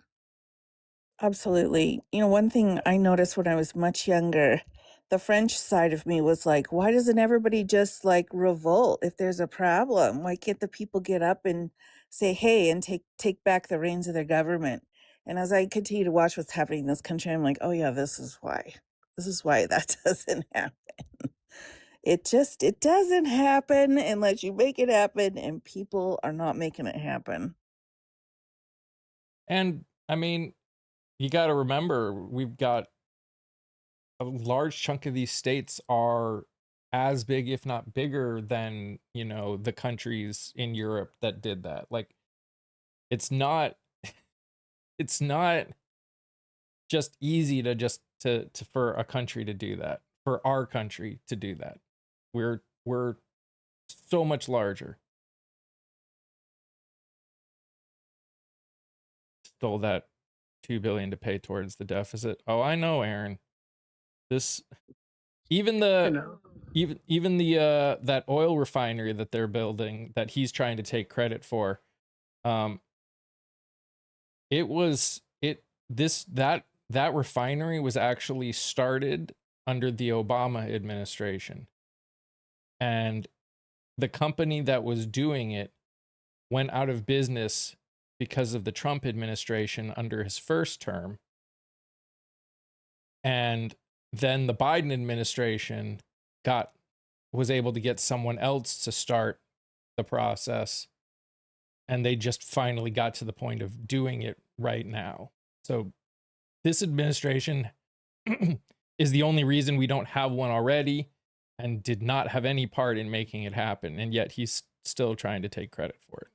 Absolutely. You know, one thing I noticed when I was much younger, the French side of me was like, why doesn't everybody just like revolt if there's a problem? Why can't the people get up and say, hey, and take back the reins of their government? And as I continue to watch what's happening in this country, I'm like, oh yeah, this is why. This is why that doesn't happen. It doesn't happen unless you make it happen, and people are not making it happen.
And I mean, you got to remember, we've got a large chunk of these states are as big, if not bigger, than, the countries in Europe that did that. Like, it's not, it's not just easy to for a country to do that, for our country to do that. We're so much larger. Stole that 2 billion to pay towards the deficit. Oh, I know, Aaron. This, even
You
the
know,
even the that oil refinery that they're building, that he's trying to take credit for, um it was it this that refinery was actually started under the Obama administration, and the company that was doing it went out of business because of the Trump administration under his first term. And then the Biden administration was able to get someone else to start the process, and they just finally got to the point of doing it right now. So this administration is the only reason we don't have one already, and did not have any part in making it happen, and yet he's still trying to take credit for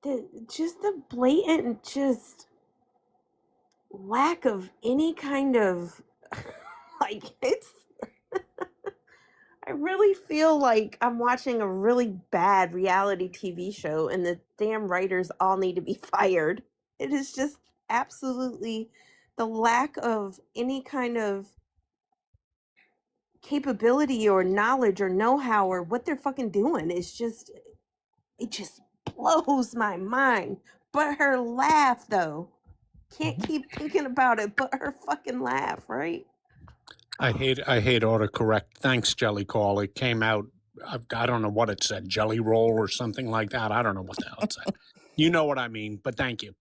it.
Just the blatant just lack of any kind of like it's I really feel like I'm watching a really bad reality TV show and the damn writers all need to be fired. It is just absolutely the lack of any kind of capability or knowledge or know-how or what they're fucking doing is just it just blows my mind. But her laugh though. Can't keep thinking about it but her fucking laugh, right?
I hate autocorrect. Thanks, Jelly Call. It came out. I don't know what it said, Jelly Roll or something like that. I don't know what the hell it said. You know what I mean, but thank you.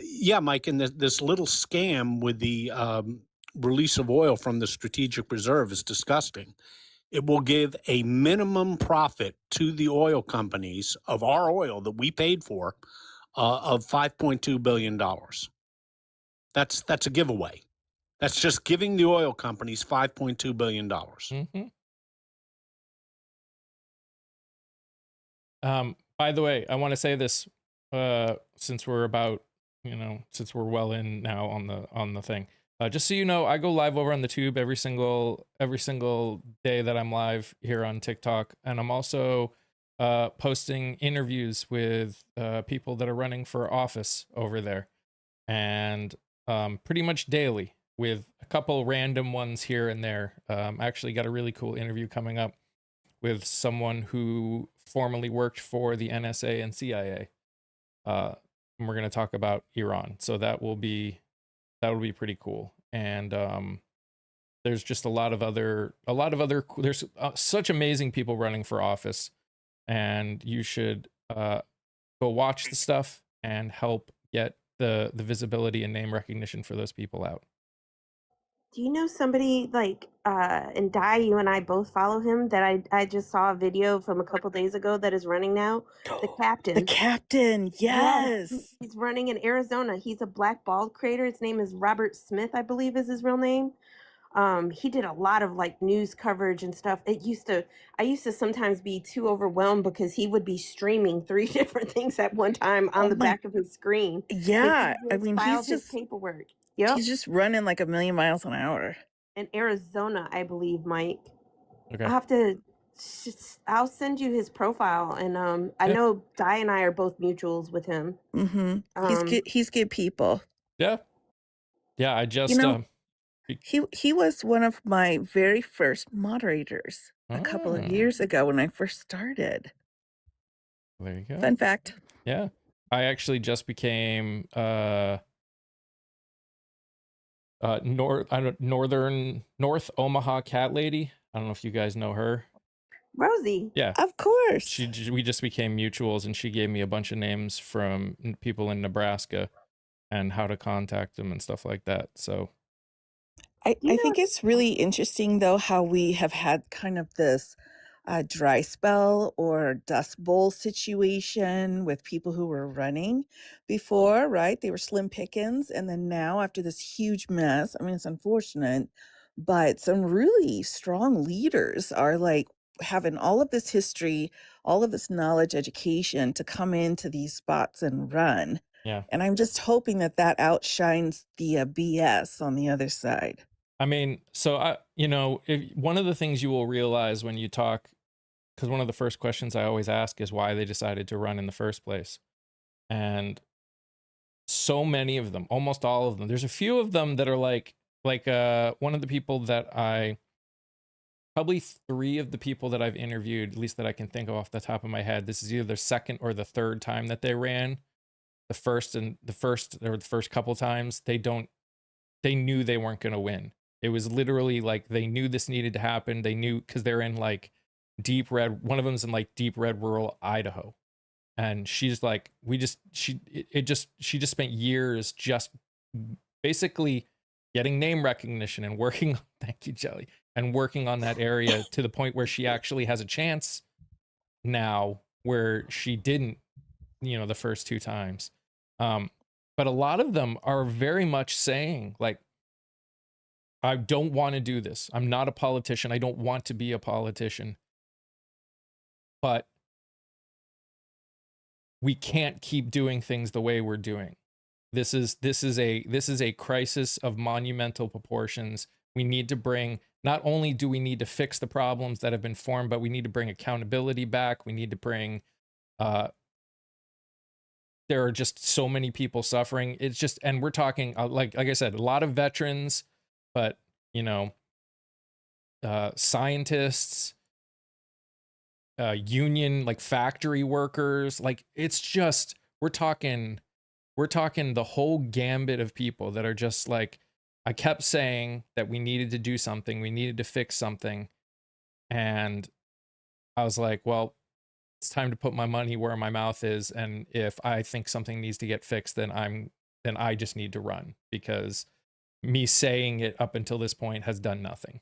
Yeah, Mike, and this little scam with the release of oil from the strategic reserve is disgusting. It will give a minimum profit to the oil companies of our oil that we paid for of $5.2 billion. That's a giveaway. That's just giving the oil companies $5.2 billion.
Mm-hmm. By the way, I want to say this since we're since we're well in now on the thing. Just so you know, I go live over on the tube every single day that I'm live here on TikTok, and I'm also posting interviews with people that are running for office over there, and pretty much daily, with a couple random ones here and there. I actually got a really cool interview coming up with someone who formerly worked for the NSA and CIA. And we're going to talk about Iran. So that'll be pretty cool. And there's just a lot of other there's such amazing people running for office, and you should go watch the stuff and help get the visibility and name recognition for those people out.
Do you know somebody like and Di, you and I both follow him that I just saw a video from a couple days ago that is running now? The
The
captain.
captain,
Yes,
yes.
he's running in Arizona. He's a black bald creator. His name is Robert Smith, I believe is his real name. He did a lot of like news coverage and stuff. I used to sometimes be too overwhelmed because he would be streaming 3 different things at one time on
Oh
the
my,
back of his screen. But he
yeah. I
just
mean,
filed his paperwork. Yep,
he's just running like a million miles an hour.
in Arizona, I believe, Mike.
Okay.
I'll have to. I'll send you his profile, and I
Yeah.
know Di and I are both mutuals with him.
Mm-hmm. He's good people.
Yeah. Yeah. I just
You know, he was one of my very first moderators a couple of years ago when I first started.
There you go.
Fun fact.
Yeah. I actually just became North Omaha cat lady. I don't know if you guys know her.
Rosie.
Yeah.
Of course.
We just became mutuals, and she gave me a bunch of names from people in Nebraska and how to contact them and stuff like that. So
I think it's really interesting, though, how we have had kind of this dry spell or dust bowl situation with people who were running before, right? They were slim pickings. And then now, after this huge mess, I mean, it's unfortunate, but some really strong leaders are like having all of this history, all of this knowledge, education to come into these spots and run.
yeah.
And I'm just hoping that that outshines the BS on the other side.
I mean, so one of the things you will realize when you talk, because one of the first questions I always ask is why they decided to run in the first place. And so many of them, almost all of them, there's a few of them that are like one of the people that probably 3 of the people that I've interviewed, at least that I can think of off the top of my head, this is either the second or the third time that they ran. The first couple times, they knew they weren't going to win. It was literally like they knew this needed to happen. They knew, because they're in like deep red. One of them's in like deep red rural Idaho, and she's like, she just spent years just basically getting name recognition and working, thank you, Jelly, and working on that area to the point where she actually has a chance now where she didn't, the first 2 times. But a lot of them are very much saying, like, I don't want to do this. I'm not a politician. I don't want to be a politician. But we can't keep doing things the way we're doing. This is a crisis of monumental proportions. We need to bring, not only do we need to fix the problems that have been formed, but we need to bring accountability back. We need to bring there are just so many people suffering. It's just, and we're talking like I said, a lot of veterans, but scientists, union, like factory workers, like it's just, we're talking the whole gambit of people that are just like, I kept saying that we needed to do something, we needed to fix something, and I was like, well, it's time to put my money where my mouth is, and if I think something needs to get fixed, then I just need to run, because me saying it up until this point has done nothing.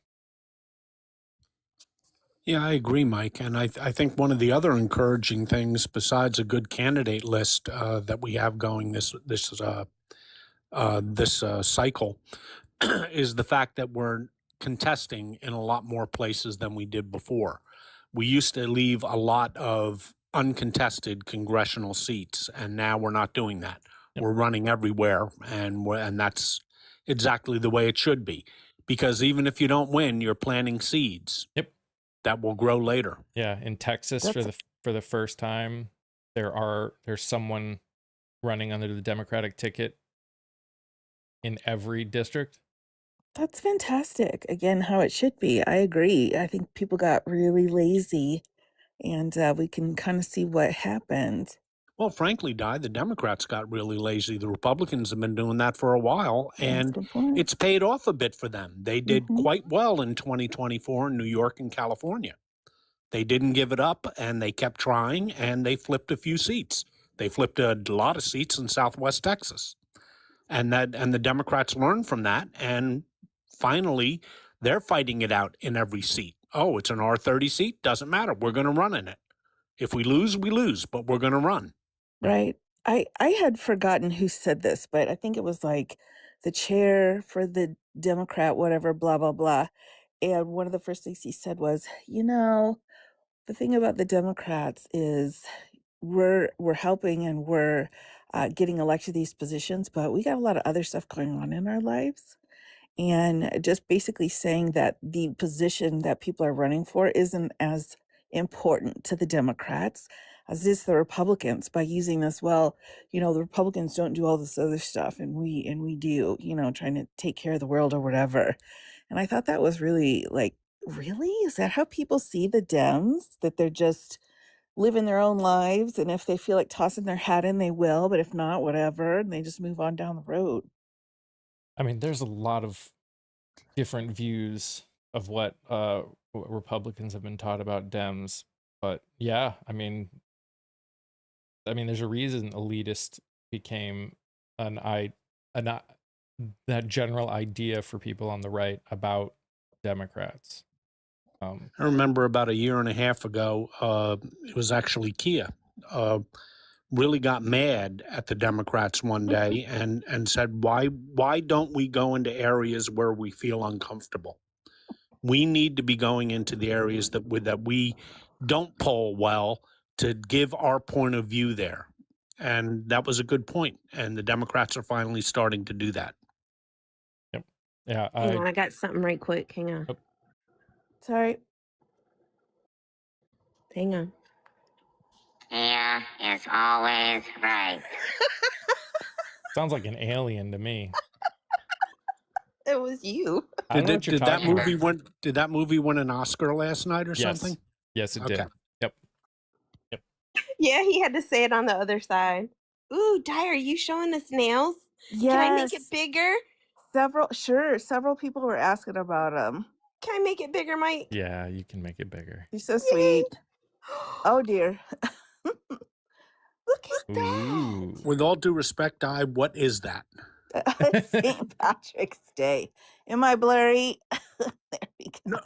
Yeah, I agree, Mike. And I think one of the other encouraging things, besides a good candidate list that we have going this cycle, is the fact that we're contesting in a lot more places than we did before. We used to leave a lot of uncontested congressional seats, and now we're not doing that.
Yep.
We're running everywhere, and that's exactly the way it should be. Because even if you don't win, you're planting seeds.
Yep.
That will grow later.
Yeah, in Texas for the first time, there's someone running under the Democratic ticket in every district.
That's fantastic. Again, how it should be. I agree. I think people got really lazy, and we can kind of see what happened.
Well, frankly, Di, the Democrats got really lazy. The Republicans have been doing that for a while, and it's paid off a bit for them. They did quite well in 2024 in New York and California. They didn't give it up, and they kept trying, and they flipped a few seats. They flipped a lot of seats in Southwest Texas. And the Democrats learned from that, and finally, they're fighting it out in every seat. Oh, it's an R30 seat? Doesn't matter. We're going to run in it. If we lose, we lose, but we're going to run.
Right. I had forgotten who said this, but I think it was like the chair for the Democrat, whatever, blah, blah, blah. And one of the first things he said was, the thing about the Democrats is we're helping and we're getting elected to these positions, but we got a lot of other stuff going on in our lives. And just basically saying that the position that people are running for isn't as important to the Democrats as it is the Republicans, by using this, well, the Republicans don't do all this other stuff and we do, trying to take care of the world or whatever. And I thought that was really like, really? Is that how people see the Dems? That they're just living their own lives, and if they feel like tossing their hat in, they will, but if not, whatever, and they just move on down the road.
I mean, there's a lot of different views of what Republicans have been taught about Dems, but yeah, I mean, there's a reason elitist became that general idea for people on the right about Democrats.
I remember about a year and a half ago, it was actually Kia, really got mad at the Democrats one day and said, why don't we go into areas where we feel uncomfortable? We need to be going into the areas that we don't poll well to give our point of view there. And that was a good point. And the Democrats are finally starting to do that.
Yep. Yeah.
Hang on, I got something right quick. Hang on.
Oh.
Sorry.
Hang on.
Tia is always right.
Sounds like an alien to me.
It was you.
Did that movie win an Oscar last night or something?
Yes, it did. Yep.
Yeah, he had to say it on the other side. Ooh, Di, are you showing us nails?
Yes.
Can I make it bigger?
Several people were asking about him.
Can I make it bigger, Mike?
Yeah, you can make it bigger.
He's so sweet. Oh dear.
Look at that.
With all due respect, Di, what is that?
St. Patrick's Day. Am I blurry? There we go.
No.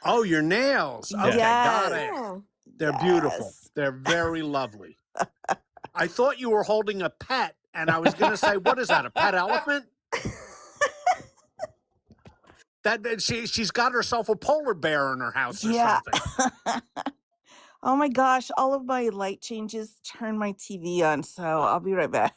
Oh, your nails. Okay, got it.
Yes.
Yeah.
They're beautiful.
Yes.
They're very lovely. I thought you were holding a pet, and I was going to say, what is that, a pet elephant? She's got herself a polar bear in her house or
Yeah.
something.
Oh my gosh, all of my light changes turn my TV on, so I'll be right back.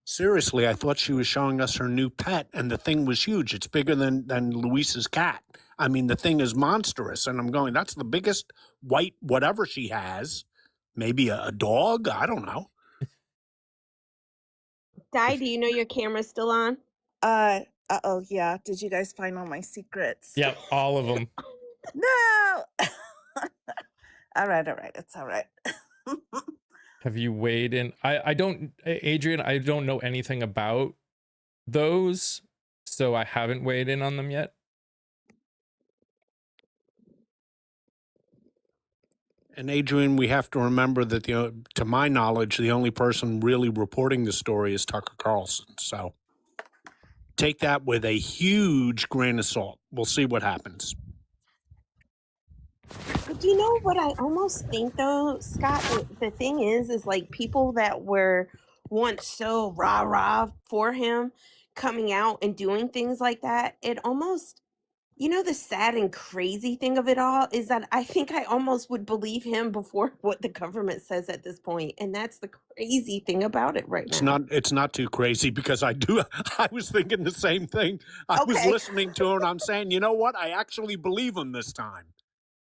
Seriously, I thought she was showing us her new pet, and the thing was huge. It's bigger than Luisa's cat. I mean, the thing is monstrous, and I'm going, that's the biggest white whatever she has. Maybe a dog? I don't know.
Di, do you know your camera's still on?
Uh-oh, yeah. Did you guys find all my secrets?
Yep, all of them.
No! All right, it's all right.
Have you weighed in? I don't, Adrian, I don't know anything about those, so I haven't weighed in on them yet.
And Adrian, we have to remember that, to my knowledge, the only person really reporting the story is Tucker Carlson. So take that with a huge grain of salt. We'll see what happens.
But you know what I almost think though, Scott, the thing is like people that were once so rah-rah for him coming out and doing things like that, it almost, the sad and crazy thing of it all is that I think I almost would believe him before what the government says at this point. And that's the crazy thing about it right now.
It's not too crazy because I was thinking the same thing. I was
Okay.
listening to him and I'm saying, you know what? I actually believe him this time.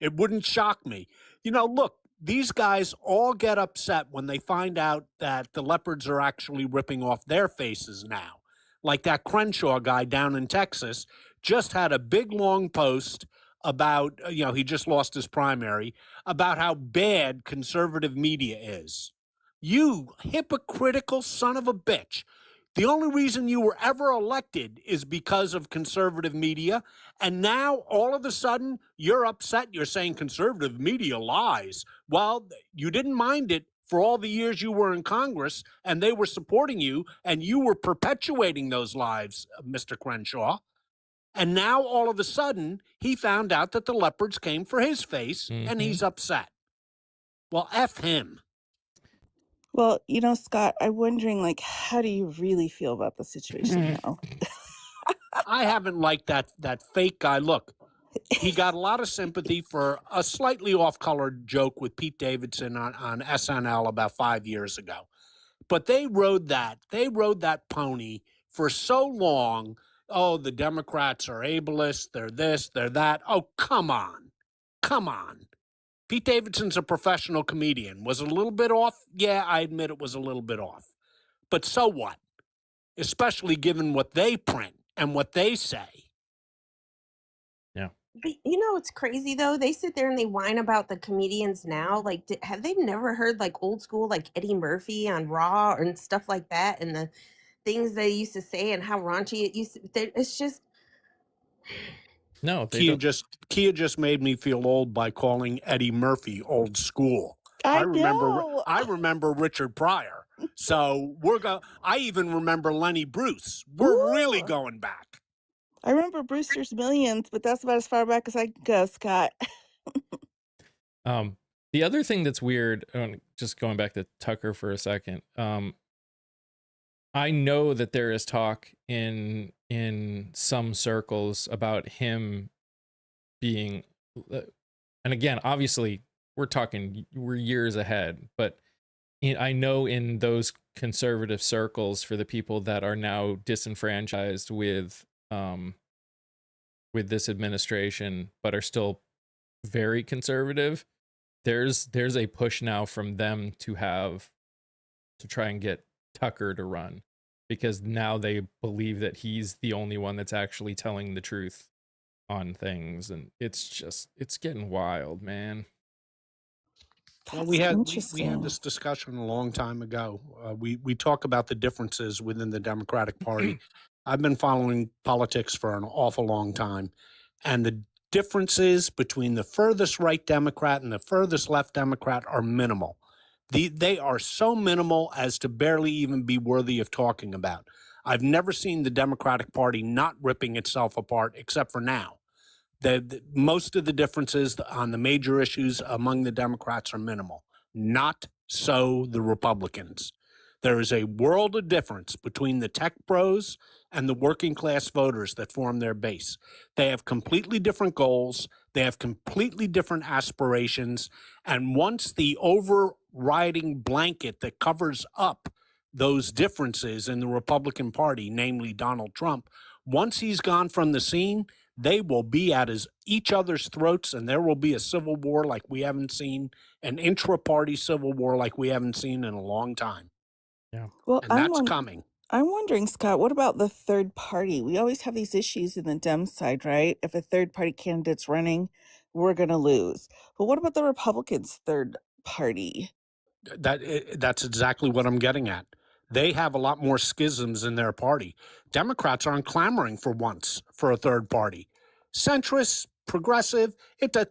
It wouldn't shock me. Look, these guys all get upset when they find out that the leopards are actually ripping off their faces now. Like that Crenshaw guy down in Texas just had a big long post about, he just lost his primary, about how bad conservative media is. You hypocritical son of a bitch. The only reason you were ever elected is because of conservative media. And now all of a sudden you're upset. You're saying conservative media lies. Well, you didn't mind it for all the years you were in Congress and they were supporting you and you were perpetuating those lies, Mr. Crenshaw. And now all of a sudden he found out that the leopards came for his face and he's upset. Well, F him.
Well, Scott, I'm wondering, how do you really feel about the situation now?
I haven't liked that fake guy. Look, he got a lot of sympathy for a slightly off-colored joke with Pete Davidson on SNL about 5 years ago. But they rode that pony for so long. Oh, the Democrats are ableist. They're this, they're that. Oh, come on. Pete Davidson's a professional comedian. Was it a little bit off? Yeah, I admit it was a little bit off. But so what? Especially given what they print and what they say.
Yeah.
But it's crazy though. They sit there and they whine about the comedians now. Like, have they never heard like old school, like Eddie Murphy on Raw and stuff like that, and the things they used to say and how raunchy it used to? It's just
No,
Kia just made me feel old by calling Eddie Murphy old school.
I
remember Richard Pryor. So I even remember Lenny Bruce. We're really going back.
I remember Brewster's Millions, but that's about as far back as I can go, Scott.
The other thing that's weird, just going back to Tucker for a second, I know that there is talk in some circles about him being, and again, obviously we're years ahead, but I know in those conservative circles, for the people that are now disenfranchised with this administration but are still very conservative, there's a push now from them to try and get Tucker to run, because now they believe that he's the only one that's actually telling the truth on things, and it's getting wild, man.
Well, we had this discussion a long time ago. We talk about the differences within the Democratic Party. I've been following politics for an awful long time, and the differences between the furthest right Democrat and the furthest left Democrat are minimal. They are so minimal as to barely even be worthy of talking about. I've never seen the Democratic Party not ripping itself apart, except for now. Most of the differences on the major issues among the Democrats are minimal. Not so the Republicans. There is a world of difference between the tech bros and the working class voters that form their base. They have completely different goals. They have completely different aspirations. And once the overriding blanket that covers up those differences in the Republican Party, namely Donald Trump, once he's gone from the scene, they will be at each other's throats, and there will be a civil war like we haven't seen, an intra-party civil war like we haven't seen in a long time.
Yeah.
Well,
And that's coming.
I'm wondering, Scott, what about the third party? We always have these issues in the Dem side, right? If a third party candidate's running, we're going to lose. But what about the Republicans' third party?
That's exactly what I'm getting at. They have a lot more schisms in their party. Democrats aren't clamoring for once for a third party. Centrist, progressive,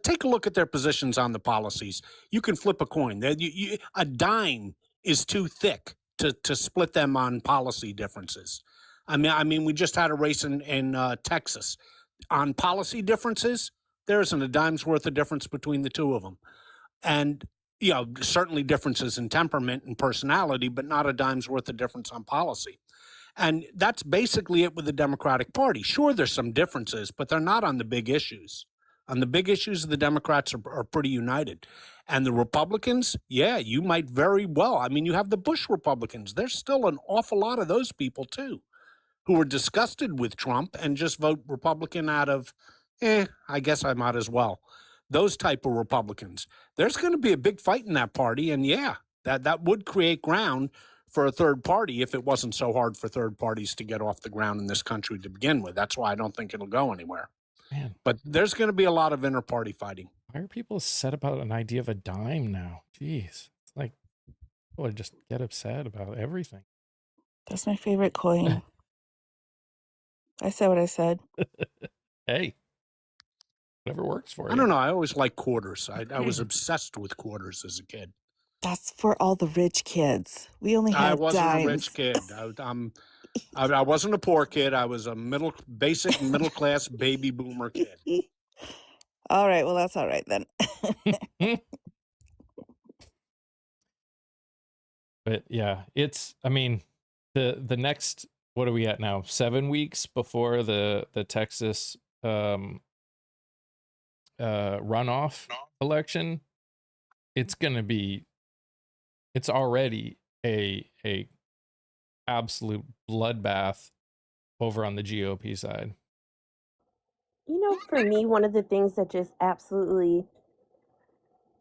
take a look at their positions on the policies. You can flip a coin. A dime is too thick to split them on policy differences. I mean, we just had a race in Texas. On policy differences, there isn't a dime's worth of difference between the two of them. And certainly differences in temperament and personality, but not a dime's worth of difference on policy. And that's basically it with the Democratic Party. Sure, there's some differences, but they're not on the big issues. On the big issues, the Democrats are pretty united. And the Republicans, yeah, you might very well. I mean, you have the Bush Republicans. There's still an awful lot of those people, too, who are disgusted with Trump and just vote Republican out of, I guess I might as well. Those type of Republicans. There's going to be a big fight in that party. And yeah, that would create ground for a third party if it wasn't so hard for third parties to get off the ground in this country to begin with. That's why I don't think it'll go anywhere.
Man,
but there's going to be a lot of inter-party fighting.
Why are people upset about an idea of a dime now? Jeez. It's like people just get upset about everything.
That's my favorite coin. I said what I said.
Hey. Whatever works for you.
I don't know. I always liked quarters. I was obsessed with quarters as a kid.
That's for all the rich kids. We only had
I wasn't
dimes.
a rich kid. I wasn't a poor kid. I was a basic middle class baby boomer kid.
All right. Well, that's all right then.
But yeah, I mean, the next, what are we at now? 7 weeks before the Texas runoff election. It's already a absolute bloodbath over on the GOP side.
For me, one of the things that just absolutely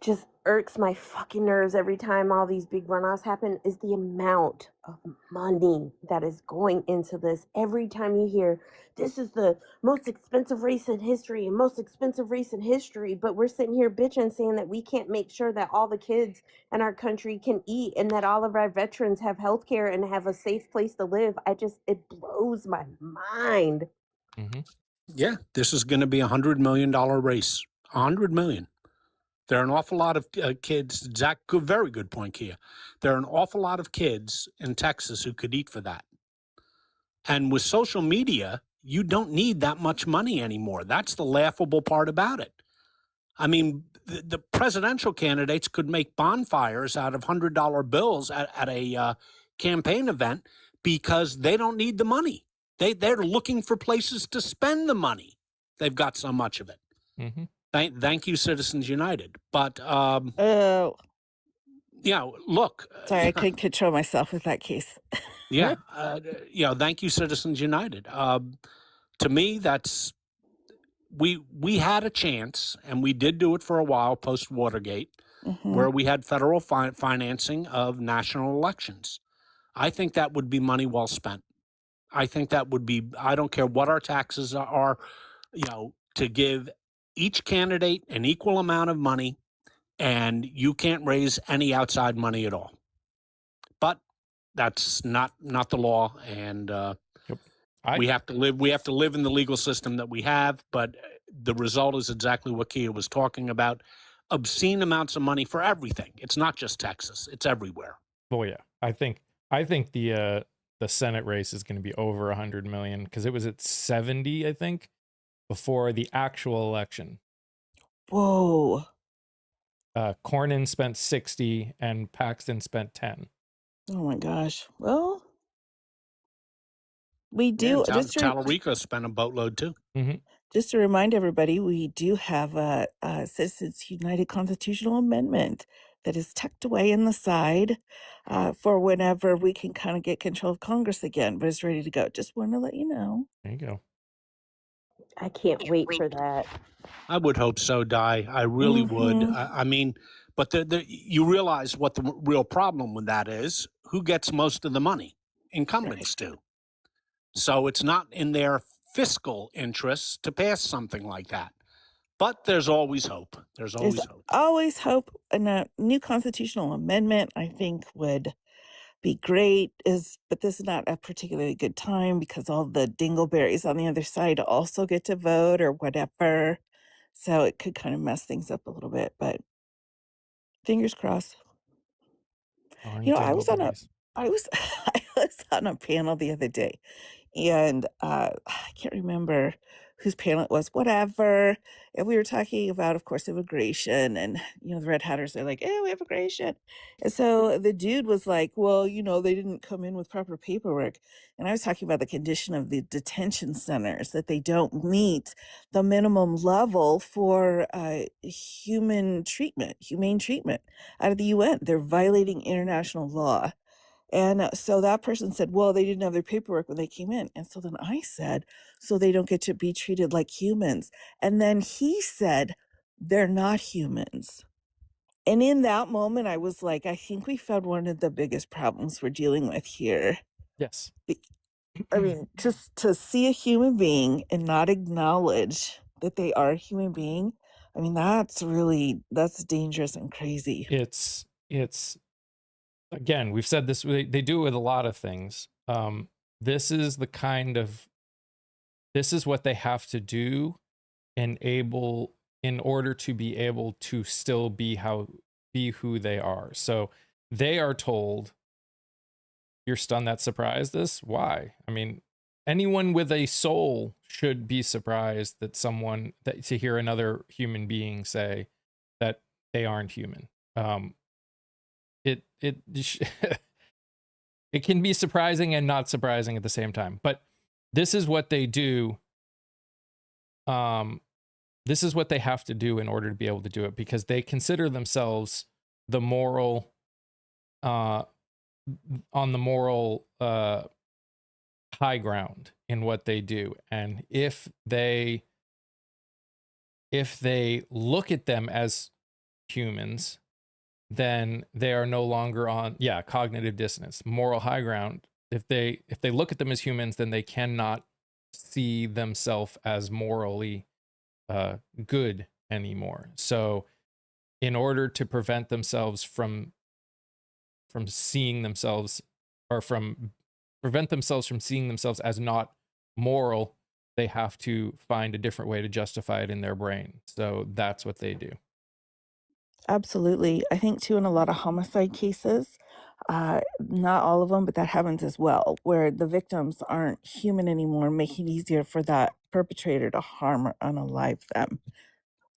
just irks my fucking nerves every time all these big runoffs happen is the amount of money that is going into this. Every time you hear this is the most expensive race in history and most expensive race in history, but we're sitting here bitching saying that we can't make sure that all the kids in our country can eat and that all of our veterans have health care and have a safe place to live. It blows my mind.
Mm-hmm.
Yeah, this is going to be $100 million race. $100 million. There are an awful lot of kids. Zach, very good point, Kia. There are an awful lot of kids in Texas who could eat for that. And with social media, you don't need that much money anymore. That's the laughable part about it. I mean, the presidential candidates could make bonfires out of $100 bills at a campaign event because they don't need the money. They're looking for places to spend the money. They've got so much of it.
Mm-hmm.
Thank you, Citizens United. But, look.
Sorry, I couldn't control myself with that case.
Thank you, Citizens United. To me, that's, we had a chance, and we did do it for a while post-Watergate, where we had federal financing of national elections. I think that would be money well spent. I think that would be, I don't care what our taxes are, to give each candidate an equal amount of money, and you can't raise any outside money at all. But that's not the law, and we have to live in the legal system that we have. But the result is exactly what Kia was talking about. obscene amounts of money for everything. It's not just Texas; it's everywhere.
Oh yeah, I think the Senate race is going to be over 100 million because it was at 70, I think, before the actual election.
Whoa.
Cornyn spent 60 and Paxton spent 10.
Oh my gosh. Well, we
Yeah,
do
and
just to
Tallarico spent a boatload too.
just to remind everybody, we do have a Citizens United constitutional amendment that is tucked away in the side for whenever we can kind of get control of Congress again, but it's ready to go. Just want to let you know.
There you go.
I can't wait for that.
I would hope so, Di. I really would.
Mhm.
I mean, but you realize what the real problem with that is. Who gets most of the money? Incumbents do. So it's not in their fiscal interests to pass something like that. But there's always hope. There's
There's
always hope.
always hope, and a new constitutional amendment, I think, would be great. But this is not a particularly good time because all the dingleberries on the other side also get to vote or whatever. So it could kind of mess things up a little bit, but fingers crossed.
Darn
You know, I was
dingleberries.
I was I was on a panel the other day, and I can't remember whose panel it was, whatever. And we were talking about, of course, immigration, and the Red Hatters are like, "Oh, immigration," and so the dude was like, "Well, they didn't come in with proper paperwork," and I was talking about the condition of the detention centers that they don't meet the minimum level for humane treatment out of the UN. They're violating international law. And so that person said, well, they didn't have their paperwork when they came in. And so then I said, so they don't get to be treated like humans. And then he said, they're not humans. And in that moment, I was like, I think we found one of the biggest problems we're dealing with here.
Yes.
I mean, just to see a human being and not acknowledge that they are a human being, I mean, that's dangerous and crazy.
It's again, we've said this, they do it with a lot of things. This is what they have to do in order to be able to still be who they are. So they are told, you're stunned that surprised us. Why? I mean, anyone with a soul should be surprised that to hear another human being say that they aren't human. It it can be surprising and not surprising at the same time. But this is what they do. This is what they have to do in order to be able to do it, because they consider themselves the moral on the moral high ground in what they do. And if they look at them as humans, then they are no longer on cognitive dissonance, moral high ground. If they look at them as humans, then they cannot see themselves as morally good anymore. So in order to prevent themselves from seeing themselves, or prevent themselves from seeing themselves as not moral, they have to find a different way to justify it in their brain. So that's what they do.
Absolutely. I think too in a lot of homicide cases, not all of them, but that happens as well, where the victims aren't human anymore, making it easier for that perpetrator to harm or unalive them.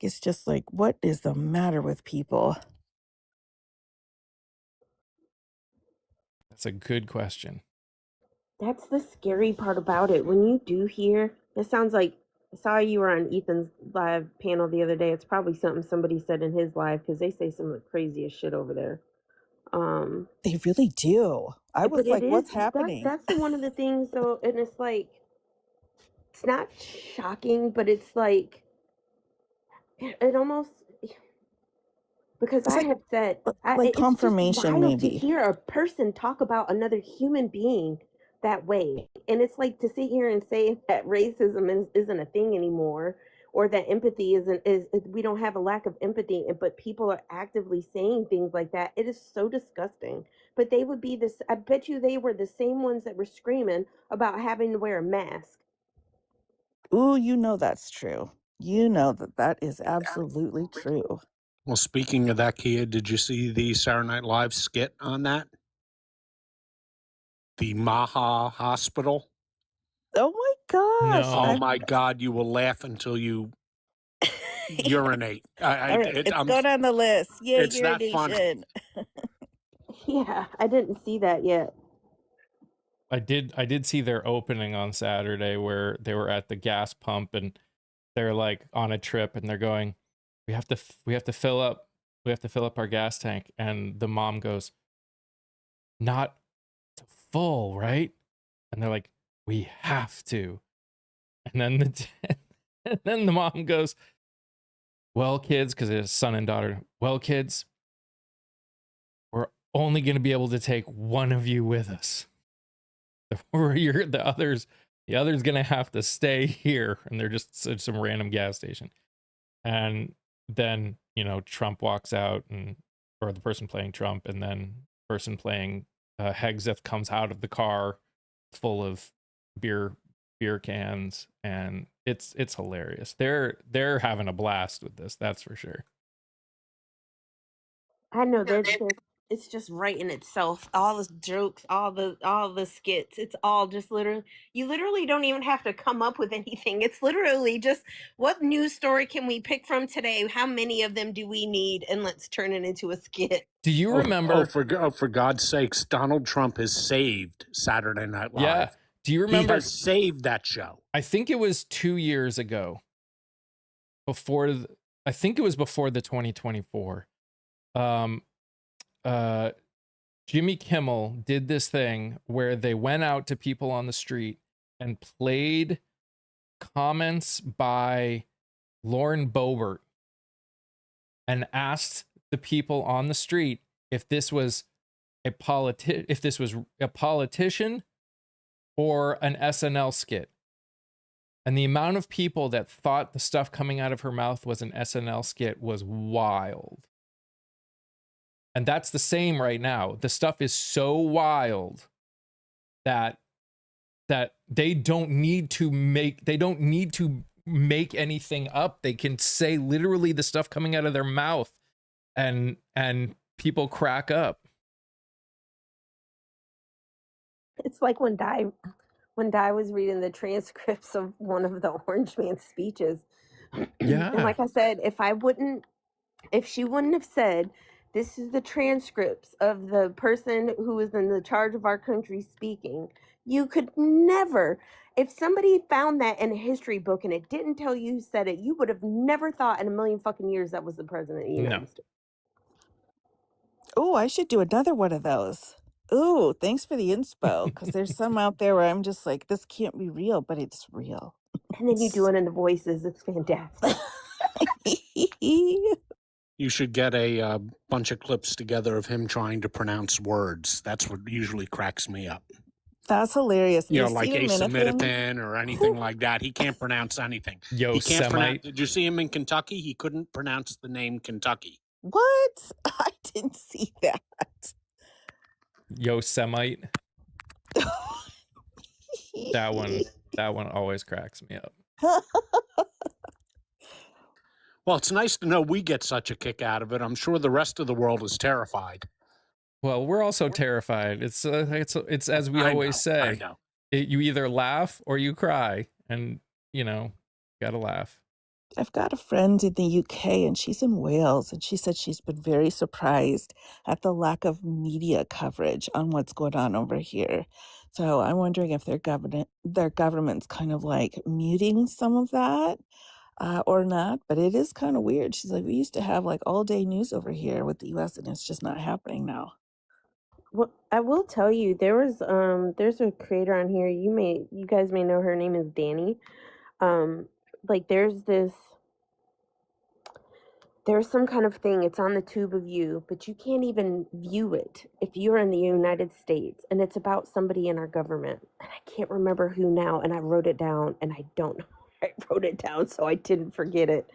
It's just like, what is the matter with people?
That's a good question.
That's the scary part about it. When you do hear, it sounds like I saw you were on Ethan's live panel the other day. It's probably something somebody said in his live because they say some of the craziest shit over there.
They really do. I
But
was
it
like,
is
what's happening?
that's one of the things though, and it's like it's not shocking, but it's like it almost because
It's
I
like
have said
like
it's just
confirmation,
wild to
maybe.
hear a person talk about another human being that way, and it's like to sit here and say that racism isn't a thing anymore, or that empathy is we don't have a lack of empathy, but people are actively saying things like that. It is so disgusting. But they would be this. I bet you they were the same ones that were screaming about having to wear a mask.
Ooh, that's true. That is absolutely true.
Well, speaking of that, Kia, did you see the Saturday Night Live skit on that? The Maha Hospital.
Oh my gosh.
No.
Oh my God, you will laugh until you urinate.
All right, it's going on the list. Yay,
It's that funny.
urination.
Yeah, I didn't see that yet.
I did see their opening on Saturday where they were at the gas pump and they're like on a trip and they're going, we have to fill up our gas tank, and the mom goes, not full, right? And they're like, we have to. And then the mom goes, well, kids, because it's son and daughter, well, kids, we're only going to be able to take one of you with us. The other's gonna have to stay here, and they're just at some random gas station. And then Trump walks out, or the person playing Trump, and then the person playing Hegseth comes out of the car full of beer cans, and it's hilarious. They're having a blast with this, that's for sure.
I know it's just writing itself. All the jokes, all the skits. It's all just literally. You literally don't even have to come up with anything. It's literally just what news story can we pick from today? How many of them do we need? And let's turn it into a skit.
Do you remember?
For God's sakes, Donald Trump has saved Saturday Night Live.
Yeah. Do you remember?
He has saved that show.
I think it was 2 years ago. I think it was before the 2024. Jimmy Kimmel did this thing where they went out to people on the street and played comments by Lauren Boebert and asked the people on the street if this was a politician or an SNL skit. And the amount of people that thought the stuff coming out of her mouth was an SNL skit was wild. And that's the same right now. The stuff is so wild that they don't need to make anything up. They can say literally the stuff coming out of their mouth and people crack up.
It's like when Di was reading the transcripts of one of the Orange Man speeches.
Yeah.
And like I said, if she wouldn't have said, this is the transcripts of the person who is in the charge of our country speaking, you could never, if somebody found that in a history book and it didn't tell you who said it, you would have never thought in a million fucking years that was the president of the United States.
Oh, I should do another one of those. Ooh, thanks for the inspo, because there's some out there where I'm just like, this can't be real, but it's real.
And then you do it in the voices. It's fantastic.
You should get a bunch of clips together of him trying to pronounce words. That's what usually cracks me up.
That's hilarious.
Like acetaminophen or anything like that. He can't pronounce anything.
Yosemite.
Did you see him in Kentucky? He couldn't pronounce the name Kentucky.
What? I didn't see that.
Yosemite. That one always cracks me up.
Well, it's nice to know we get such a kick out of it. I'm sure the rest of the world is terrified.
Well, we're also terrified. It's as we always say.
I know.
You either laugh or you cry, and gotta laugh.
I've got a friend in the UK, and she's in Wales, and she said she's been very surprised at the lack of media coverage on what's going on over here. So I'm wondering if their government's kind of like muting some of that or not. But it is kind of weird. She's like, we used to have like all day news over here with the US, and it's just not happening now.
Well, I will tell you, there's a creator on here. You guys may know her name is Danny. There's some kind of thing, it's on the tube of you, but you can't even view it if you're in the United States, and it's about somebody in our government, and I can't remember who now, and I wrote it down, and I don't know I wrote it down so I didn't forget it,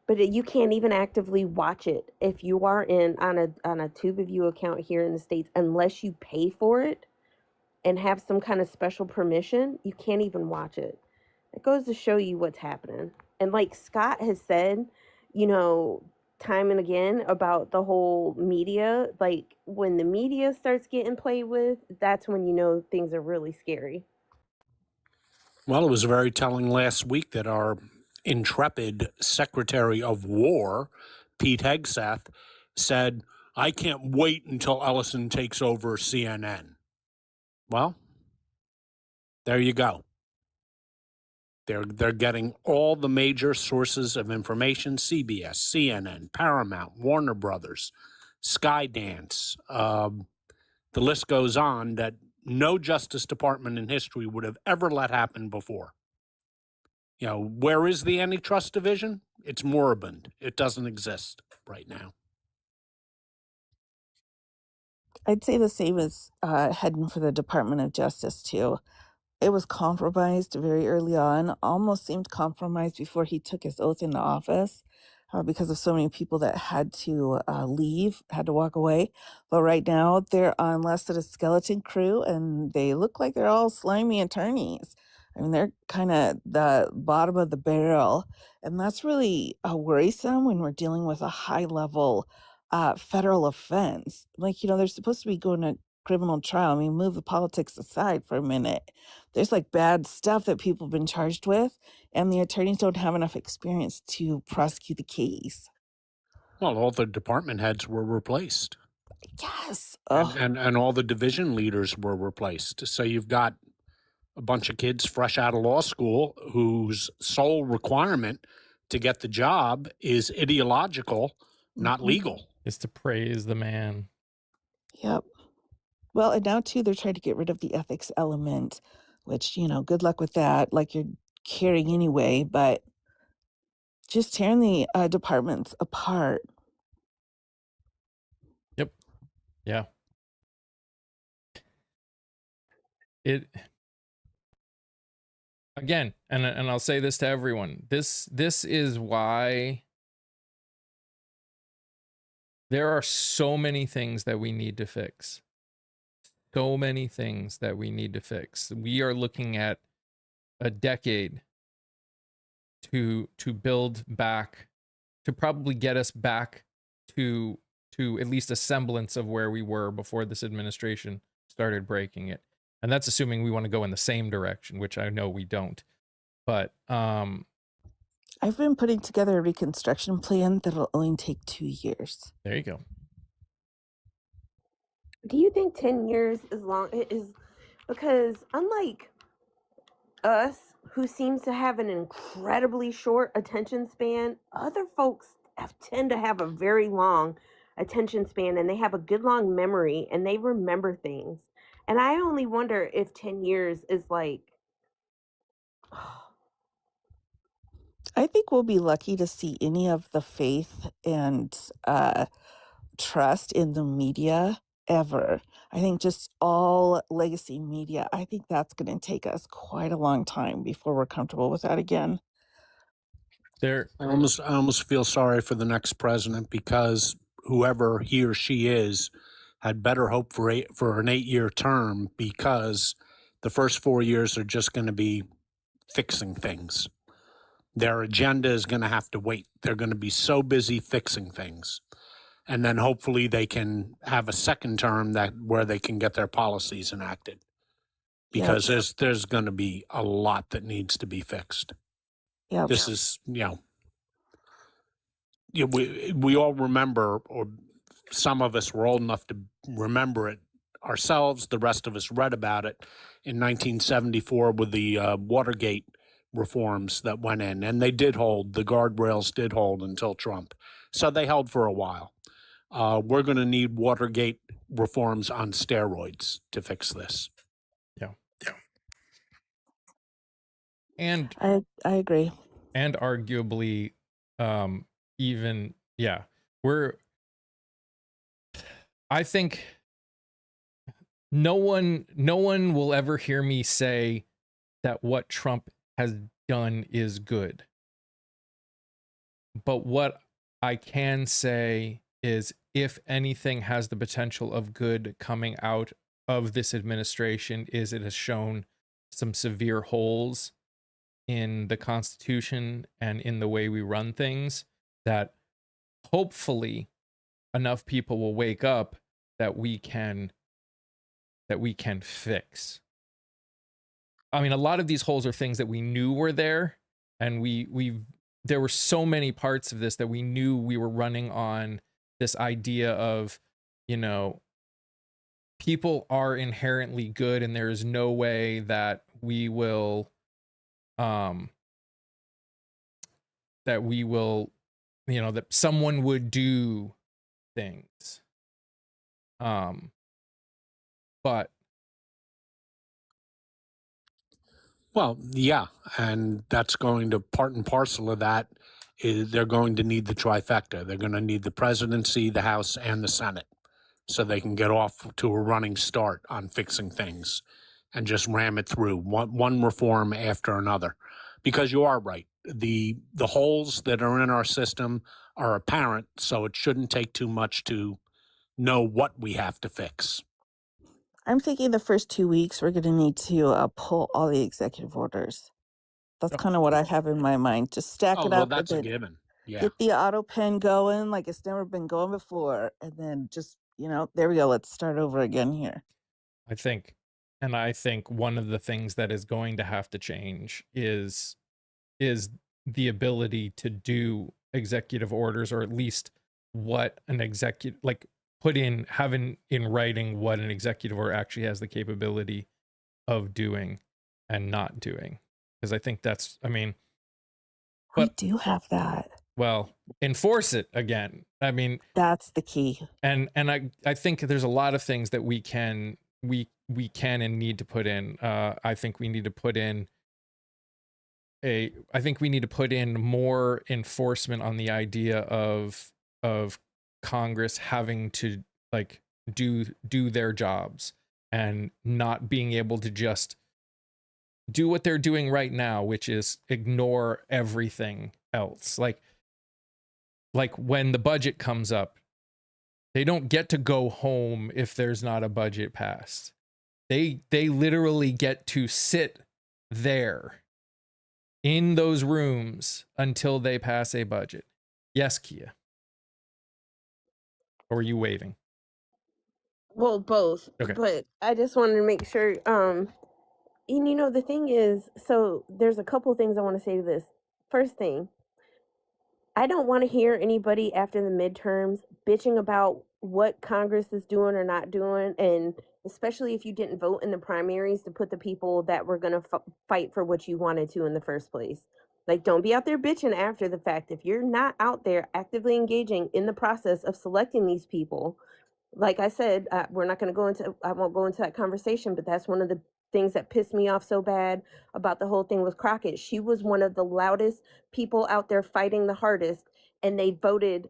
but you can't even actively watch it if you are on a tube of you account here in the States, unless you pay for it and have some kind of special permission. You can't even watch it. It goes to show you what's happening. And like Scott has said, time and again about the whole media. Like when the media starts getting played with, that's when you know things are really scary.
Well, it was very telling last week that our intrepid Secretary of War, Pete Hegseth, said, I can't wait until Ellison takes over CNN. Well, there you go. They're getting all the major sources of information: CBS, CNN, Paramount, Warner Brothers, Skydance. The list goes on that no Justice Department in history would have ever let happen before. You know, where is the antitrust division? It's moribund. It doesn't exist right now.
I'd say the same as heading for the Department of Justice, too. It was compromised very early on, almost seemed compromised before he took his oath into office because of so many people that had to leave, had to walk away. But right now, they're on less than a skeleton crew, and they look like they're all slimy attorneys. I mean, they're kind of the bottom of the barrel. And that's really worrisome when we're dealing with a high level federal offense. Like, they're supposed to be going to criminal trial. I mean, move the politics aside for a minute. There's like bad stuff that people have been charged with, and the attorneys don't have enough experience to prosecute the case.
Well, all the department heads were replaced.
Yes.
And all the division leaders were replaced. So you've got a bunch of kids fresh out of law school whose sole requirement to get the job is ideological, not legal.
Is to praise the man.
Yep. Well, and now too, they're trying to get rid of the ethics element, which, good luck with that. Like you're caring anyway, but just tearing the departments apart.
Yep. Yeah. It again, and I'll say this to everyone. This is why there are so many things that we need to fix. So many things that we need to fix. We are looking at a decade to build back, to probably get us back to at least a semblance of where we were before this administration started breaking it. And that's assuming we want to go in the same direction, which I know we don't. But
I've been putting together a reconstruction plan that'll only take 2 years.
there you go.
Do you think 10 years is long? Is because unlike us, who seems to have an incredibly short attention span, other folks tend to have a very long attention span, and they have a good long memory, and they remember things. And I only wonder if 10 years is like,
I think we'll be lucky to see any of the faith and trust in the media ever. I think just all legacy media, I think that's going to take us quite a long time before we're comfortable with that again.
There,
I almost feel sorry for the next president, because whoever he or she is had better hope for an 8-year term, because the first 4 years are just going to be fixing things. Their agenda is going to have to wait. They're going to be so busy fixing things. And then hopefully they can have a second term where they can get their policies enacted. Because there's going to be a lot that needs to be fixed.
Yep.
This is, we all remember, or some of us were old enough to remember it ourselves. The rest of us read about it in 1974 with the Watergate reforms that went in, and they did hold. The guardrails did hold until Trump. So they held for a while. We're going to need Watergate reforms on steroids to fix this.
yeah. And
I agree.
And arguably, even, yeah, I think no one will ever hear me say that what Trump has done is good. But what I can say is, if anything has the potential of good coming out of this administration, is it has shown some severe holes in the Constitution and in the way we run things that hopefully enough people will wake up that we can fix. I mean, a lot of these holes are things that we knew were there, and there were so many parts of this that we knew we were running on this idea of, you know, people are inherently good and there is no way that we will you know, that someone would do things. But
Well, yeah, and that's going to part and parcel of that is they're going to need the trifecta. They're going to need the presidency, the House, and the Senate so they can get off to a running start on fixing things and just ram it through one reform after another. Because you are right. The holes that are in our system are apparent, so it shouldn't take too much to know what we have to fix.
I'm thinking the first 2 weeks we're going to need to pull all the executive orders. That's kind of what I have in my mind. Just stack
Oh,
it
well,
up and
that's a
then
given. Yeah.
get the auto pen going like it's never been going before. And then just, you know, there we go. Let's start over again here.
I think one of the things that is going to have to change is the ability to do executive orders, or at least what an executive, like having in writing what an executive order actually has the capability of doing and not doing. Because I think that's, I mean,
We do have that.
well, enforce it again. I mean,
that's the key.
And I think there's a lot of things that we can and need to put in. I think we need to put in more enforcement on the idea of Congress having to like do their jobs and not being able to just do what they're doing right now, which is ignore everything else. Like when the budget comes up, they don't get to go home if there's not a budget passed. They literally get to sit there in those rooms until they pass a budget. Yes, Kia. Or were you waving?
Well, both.
Okay.
But I just wanted to make sure. And you know, the thing is, so there's a couple things I want to say to this. First thing, I don't want to hear anybody after the midterms bitching about what Congress is doing or not doing, and especially if you didn't vote in the primaries to put the people that were going to fight for what you wanted to in the first place. Like, don't be out there bitching after the fact. If you're not out there actively engaging in the process of selecting these people, like I said, we're not going to go into, I won't go into that conversation, but that's one of the things that pissed me off so bad about the whole thing with Crockett. She was one of the loudest people out there fighting the hardest, and they voted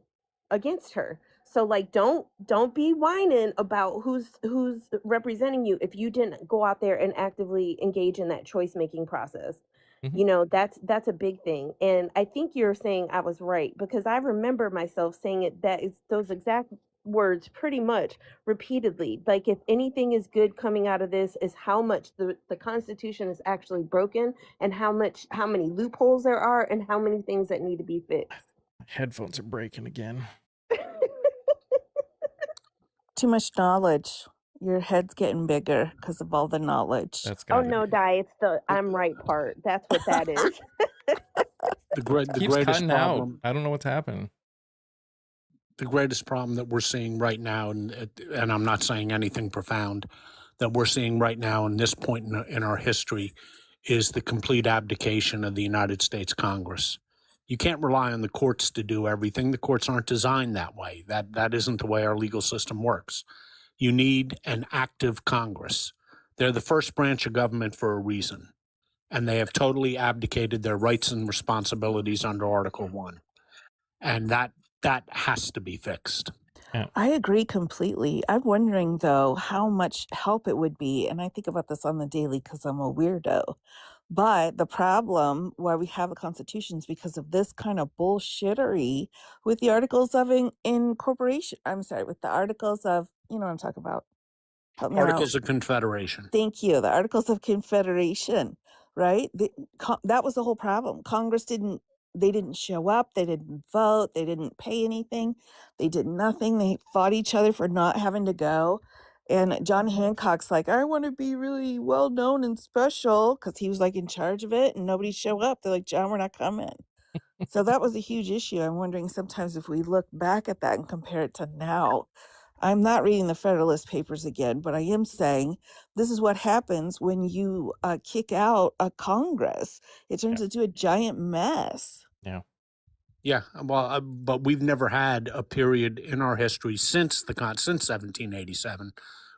against her. So like, don't be whining about who's representing you if you didn't go out there and actively engage in that choice making process.
Mhm.
You know, that's a big thing. And I think you're saying I was right, because I remember myself saying it, that is those exact words pretty much repeatedly. Like, if anything is good coming out of this, is how much the Constitution is actually broken, and how many loopholes there are, and how many things that need to be fixed.
Headphones are breaking again.
Too much knowledge. Your head's getting bigger because of all the knowledge.
That's
Oh
got
no, Di, it's the I'm right part. That's what that is.
The
keeps
greatest
cutting
problem.
out. I don't know what's happening.
The greatest problem that we're seeing right now, and I'm not saying anything profound, that we're seeing right now in this point in our history, is the complete abdication of the United States Congress. You can't rely on the courts to do everything. The courts aren't designed that way. That isn't the way our legal system works. You need an active Congress. They're the first branch of government for a reason, and they have totally abdicated their rights and responsibilities under Article 1. And that has to be fixed.
Yeah.
I agree completely. I'm wondering, though, how much help it would be. And I think about this on the daily because I'm a weirdo. But the problem why we have a constitution is because of this kind of bullshittery with the articles of incorporation. I'm sorry, with the articles of, you know what I'm talking about. Help me out.
Articles of Confederation.
Thank you. The Articles of Confederation, right? That was the whole problem. Congress didn't they didn't show up, they didn't vote, they didn't pay anything, they did nothing, they fought each other for not having to go, and John Hancock's like, "I wanna be really well known and special," because he was, like, in charge of it, and nobody showed up. They're like, "John, we're not coming." So that was a huge issue. I'm wondering sometimes if we look back at that and compare it to now. I'm not reading the Federalist Papers again, but I am saying this is what happens when you kick out a Congress. It turns
Yeah.
into a giant mess.
Yeah.
Yeah, well, but we've never had a period in our history since 1787.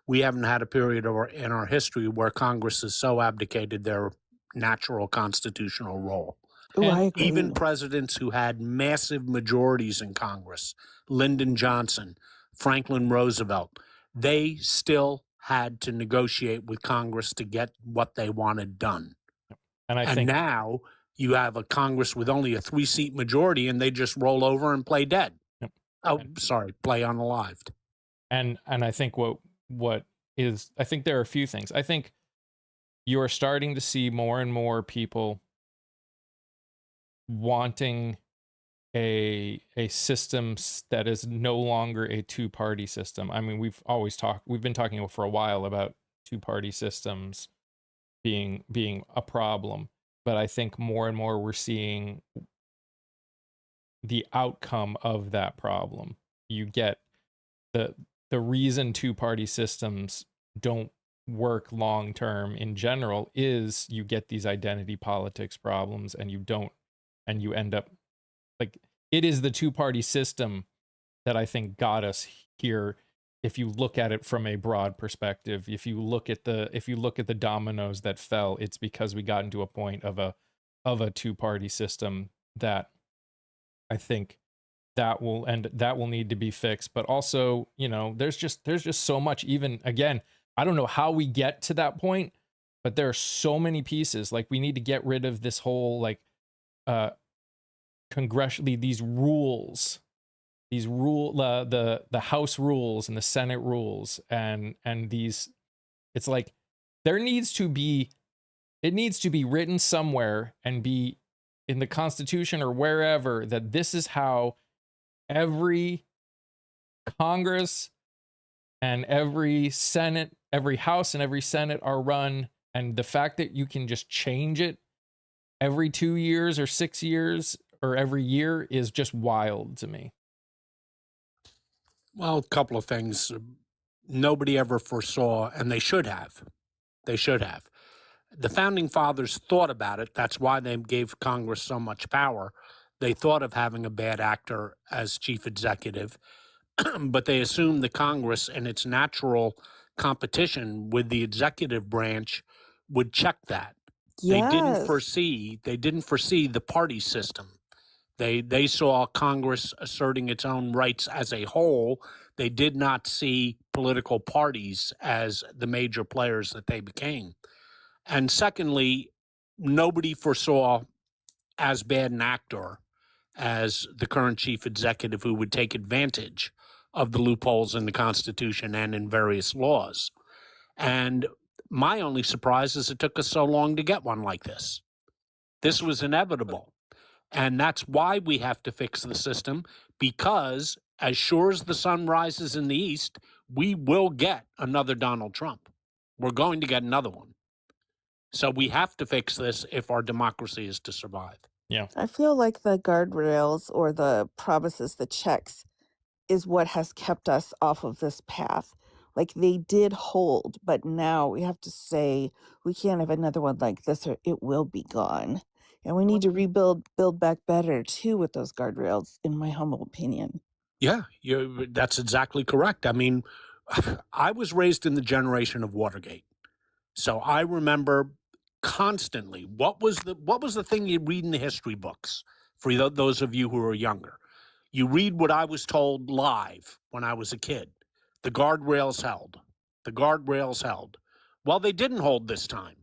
We haven't had a period in our history where Congress has so abdicated their natural constitutional role.
Ooh, I
And
Even
agree.
presidents who had massive majorities in Congress, Lyndon Johnson, Franklin Roosevelt, they still had to negotiate with Congress to get what they wanted done.
and I
And
think
now you have a Congress with only a 3-seat majority, and they just roll over and play dead.
Yep.
Oh,
And-
sorry, play unalived.
and I think what is I think there are a few things. I think you are starting to see more and more people wanting a system that is no longer a two-party system. I mean, we've been talking for a while about two-party systems being a problem, but I think more and more we're seeing the outcome of that problem. You get the reason two-party systems don't work long term in general is you get these identity politics problems, and you end up like, it is the two-party system that I think got us here. If you look at it from a broad perspective, if you look at the dominoes that fell, it's because we got into a point of a two-party system that I think that will need to be fixed. But also, there's just so much. Even again, I don't know how we get to that point, but there are so many pieces. Like, we need to get rid of this whole congressionally, these rules, the House rules and the Senate rules, and these, it's like it needs to be written somewhere and be in the Constitution or wherever, that this is how every Congress and every Senate, every House and every Senate are run. And the fact that you can just change it every 2 years or 6 years or every year is just wild to me.
Well, a couple of things. Nobody ever foresaw, and they should have. They should have. The founding fathers thought about it. That's why they gave Congress so much power. They thought of having a bad actor as chief executive, but they assumed the Congress and its natural competition with the executive branch would check that. They didn't
Yes.
foresee the party system. They saw Congress asserting its own rights as a whole. They did not see political parties as the major players that they became. And secondly, nobody foresaw as bad an actor as the current chief executive, who would take advantage of the loopholes in the Constitution and in various laws. And my only surprise is it took us so long to get one like this. This was inevitable. And that's why we have to fix the system, because as sure as the sun rises in the east, we will get another Donald Trump. We're going to get another one. So we have to fix this if our democracy is to survive.
Yeah.
I feel like the guardrails or the promises, the checks, is what has kept us off of this path. Like, they did hold, but now we have to say we can't have another one like this or it will be gone. And we need to build back better too with those guardrails, in my humble opinion.
Yeah, that's exactly correct. I mean, I was raised in the generation of Watergate. So I remember constantly what was the thing you read in the history books for those of you who are younger. You read what I was told live when I was a kid. The guardrails held. The guardrails held. Well, they didn't hold this time.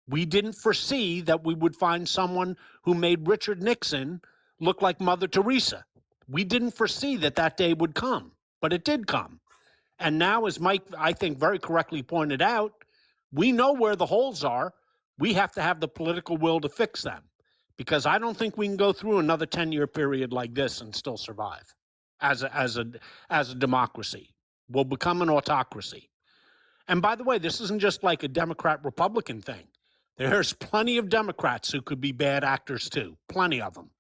We didn't foresee that we would find someone who made Richard Nixon look like Mother Teresa. We didn't foresee that day would come, but it did come. And now, as Mike, I think, very correctly pointed out, we know where the holes are. We have to have the political will to fix them. because I don't think we can go through another 10-year period like this and still survive as a democracy. We'll become an autocracy. And by the way, this isn't just like a Democrat-Republican thing. There's plenty of Democrats who could be bad actors too. Plenty of them.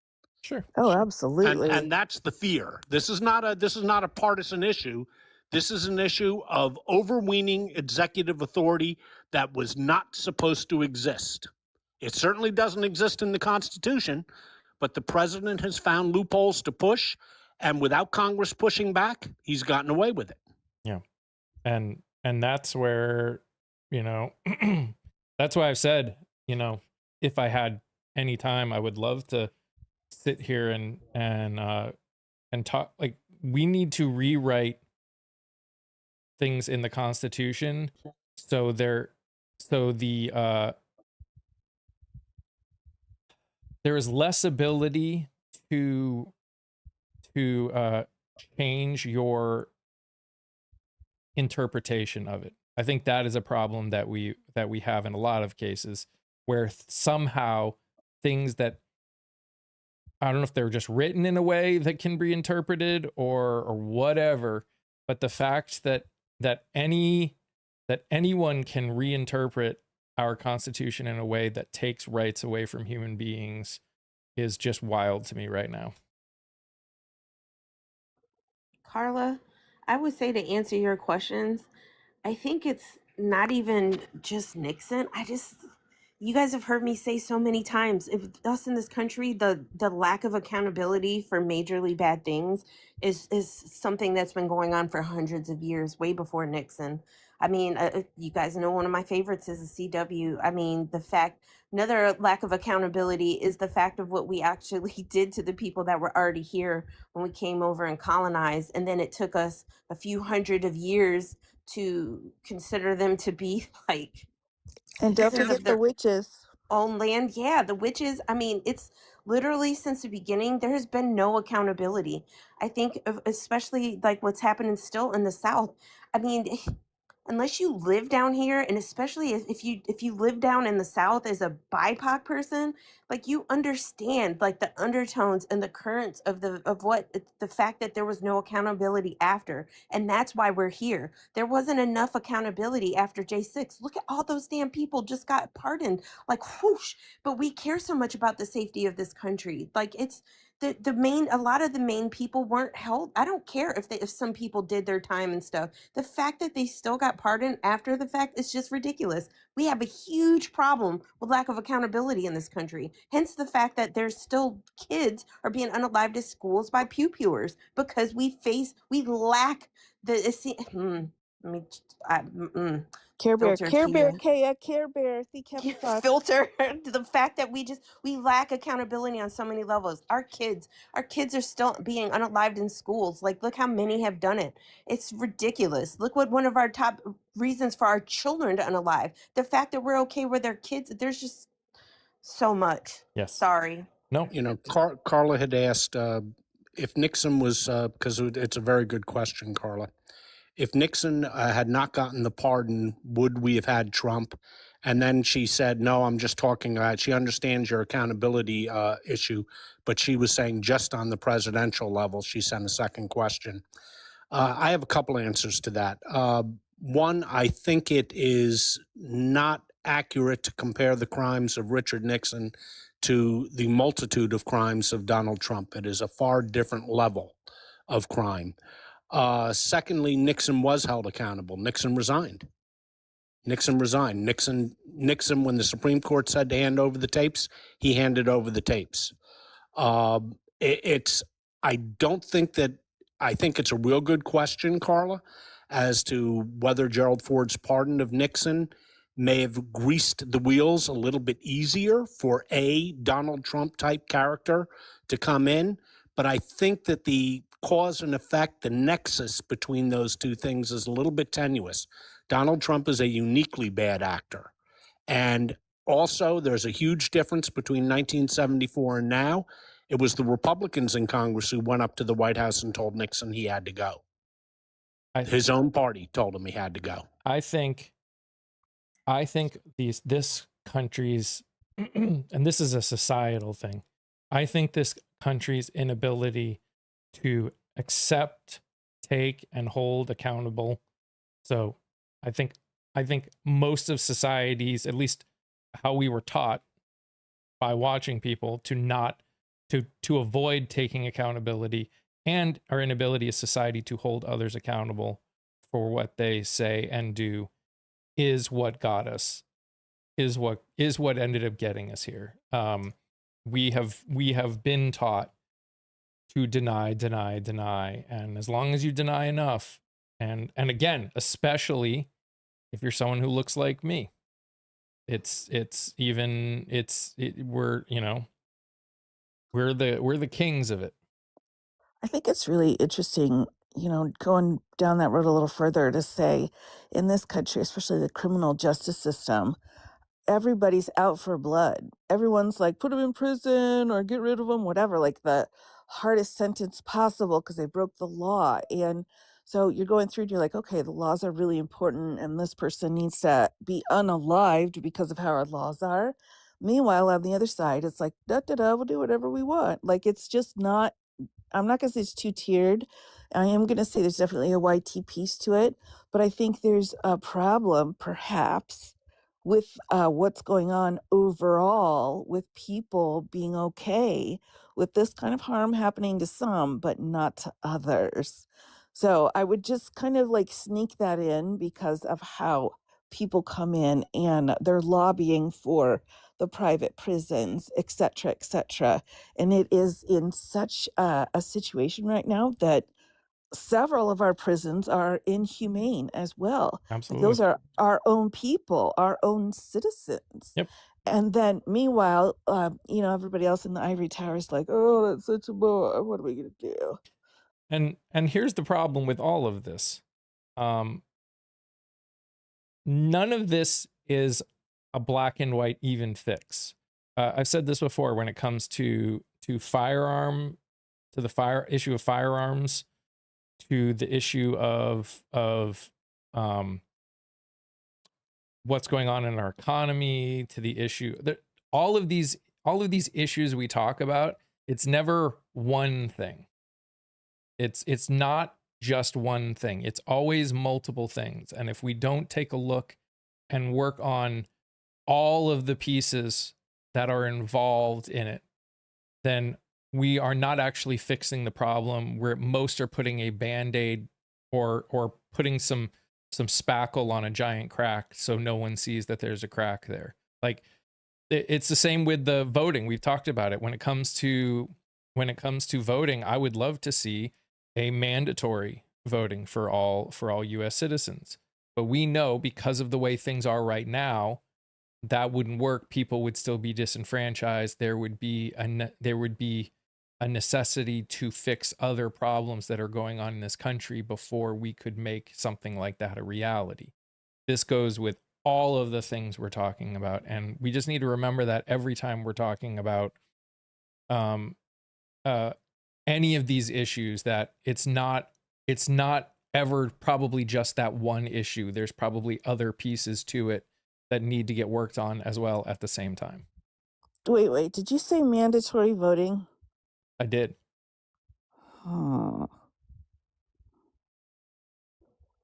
Sure.
Oh, absolutely.
And that's the fear. This is not a partisan issue. This is an issue of overweening executive authority that was not supposed to exist. It certainly doesn't exist in the Constitution, but the president has found loopholes to push, and without Congress pushing back, he's gotten away with it.
Yeah. And that's where, you know, that's why I've said, you know, if I had any time, I would love to sit here and talk. Like, we need to rewrite things in the Constitution so there is less ability to change your interpretation of it. I think that is a problem that we have in a lot of cases, where somehow things that, I don't know if they're just written in a way that can be interpreted or whatever, but the fact that anyone can reinterpret our Constitution in a way that takes rights away from human beings is just wild to me right now.
Carla, I would say, to answer your questions, I think it's not even just Nixon. You guys have heard me say so many times, if us in this country, the lack of accountability for majorly bad things is something that's been going on for hundreds of years, way before Nixon. I mean, you guys know one of my favorites is the CW. I mean, another lack of accountability is the fact of what we actually did to the people that were already here when we came over and colonized. And then it took us a few hundred of years to consider them to be like
And don't
citizens
forget
of
the
their
witches.
own land. Yeah, the witches. I mean, it's literally since the beginning, there has been no accountability. I think, especially like what's happening still in the South. I mean, unless you live down here, and especially if you live down in the South as a BIPOC person, like, you understand like the undertones and the currents of the fact that there was no accountability after, and that's why we're here. There wasn't enough accountability after J6. Look at all those damn people just got pardoned, like whoosh. But we care so much about the safety of this country. Like, it's a lot of the main people weren't held. I don't care if some people did their time and stuff. The fact that they still got pardoned after the fact is just ridiculous. We have a huge problem with lack of accountability in this country. Hence the fact that there's still kids are being unalived at schools by pew-pewers, because we lack let me
Care Bear,
filter
Care Bear,
Tia.
Care Bear. Think have
Filter the fact that we lack accountability on so many levels. Our kids are still being unalived in schools. Like, look how many have done it. It's ridiculous. Look what one of our top reasons for our children to unalive. The fact that we're okay with their kids. There's just so much.
Yes.
Sorry.
No.
You know, Carla had asked if Nixon was, because it's a very good question, Carla. If Nixon had not gotten the pardon, would we have had Trump? And then she said, no, I'm just talking about, she understands your accountability issue, but she was saying just on the presidential level. She sent a second question. I have a couple answers to that. One, I think it is not accurate to compare the crimes of Richard Nixon to the multitude of crimes of Donald Trump. It is a far different level of crime. Secondly, Nixon was held accountable. Nixon resigned. Nixon, when the Supreme Court said to hand over the tapes, he handed over the tapes. I think it's a real good question, Carla, as to whether Gerald Ford's pardon of Nixon may have greased the wheels a little bit easier for a Donald Trump type character to come in. But I think that the cause and effect, the nexus between those two things is a little bit tenuous. Donald Trump is a uniquely bad actor. And also, there's a huge difference between 1974 and now. It was the Republicans in Congress who went up to the White House and told Nixon he had to go. His own party told him he had to go.
I think this country's and this is a societal thing. I think this country's inability to accept, take, and hold accountable. So I think most of societies, at least how we were taught by watching people, to not to avoid taking accountability, and our inability as society to hold others accountable for what they say and do, is what got us, is what ended up getting us here. We have been taught to deny, and as long as you deny enough, and again, especially if you're someone who looks like me, we're the kings of it.
I think it's really interesting, going down that road a little further to say in this country, especially the criminal justice system, everybody's out for blood. Everyone's like, put them in prison or get rid of them, whatever, like the hardest sentence possible because they broke the law. And so you're going through and you're like, okay, the laws are really important and this person needs to be unalived because of how our laws are. Meanwhile, on the other side, it's like, we'll do whatever we want. Like, it's just not, I'm not going to say it's two-tiered. I am going to say there's definitely a YT piece to it, but I think there's a problem, perhaps, with what's going on overall with people being okay with this kind of harm happening to some, but not to others. So I would just kind of like sneak that in because of how people come in and they're lobbying for the private prisons, et cetera, et cetera. And it is in such a situation right now that several of our prisons are inhumane as well. Like
Absolutely.
those are our own people, our own citizens.
Yep.
And then meanwhile, everybody else in the ivory tower is like, oh, that's such a bore. What are we going to do?
And here's the problem with all of this. None of this is a black and white even fix. I've said this before when it comes to the issue of firearms, to the issue of what's going on in our economy, to the issue that all of these issues we talk about, it's never one thing. It's not just one thing. It's always multiple things. And if we don't take a look and work on all of the pieces that are involved in it, then we are not actually fixing the problem. Where most are putting a band-aid or putting some spackle on a giant crack so no one sees that there's a crack there. Like it's the same with the voting. We've talked about it. When it comes to voting, I would love to see a mandatory voting for all US citizens. But we know, because of the way things are right now, that wouldn't work. People would still be disenfranchised. There would be a necessity to fix other problems that are going on in this country before we could make something like that a reality. This goes with all of the things we're talking about, and we just need to remember that every time we're talking about any of these issues, that it's not ever probably just that one issue. There's probably other pieces to it that need to get worked on as well at the same time.
Wait, did you say mandatory voting?
I did.
Huh.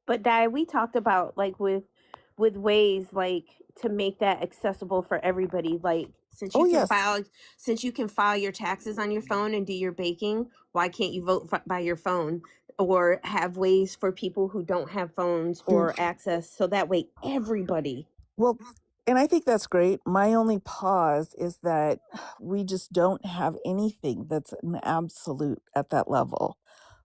But Di, we talked about like with ways like to make that accessible for everybody. Like since you
Oh,
can
yes.
file your taxes on your phone and do your baking, why can't you vote by your phone? Or have ways for people who don't have phones or access, so that way everybody.
Well, and I think that's great. My only pause is that we just don't have anything that's an absolute at that level.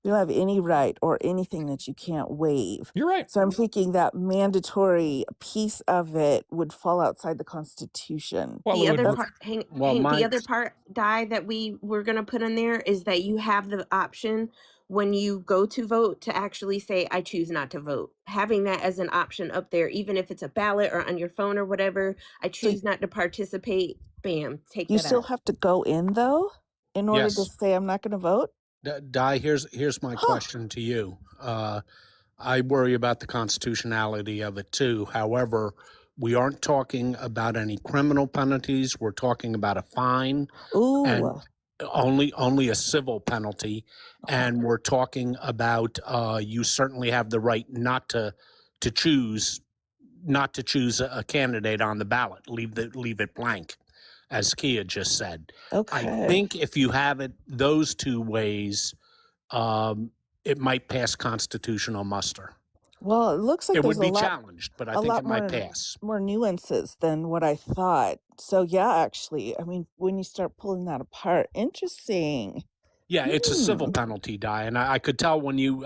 We don't have any right or anything that you can't waive.
You're right.
So I'm thinking that mandatory piece of it would fall outside the Constitution.
Well,
The
it would
other
work.
part,
Well,
the other part, Di, that we were gonna put in there is that you have the option when you go to vote to actually say, I choose not to vote. Having that as an option up there, even if it's a ballot or on your phone or whatever, I choose not to participate. Bam, take
You
that
still
out.
have to go in though, in order to
Yes.
say I'm not going to vote?
Di, here's my question to you. I worry about the constitutionality of it too. However, We aren't talking about any criminal penalties. We're talking about a fine and
Ooh.
only a civil penalty. And we're talking about you certainly have the right not to choose a candidate on the ballot. Leave it blank, as Kia just said. I
Okay.
think if you have it those two ways, it might pass constitutional muster.
Well, it looks like
It
there's
would
a
be
lot
challenged, but I think
lot
it might
more
pass.
nuances than what I thought. So yeah, actually, I mean, when you start pulling that apart, interesting.
Yeah, it's a civil
Hmm.
penalty, Di, and I could tell when you,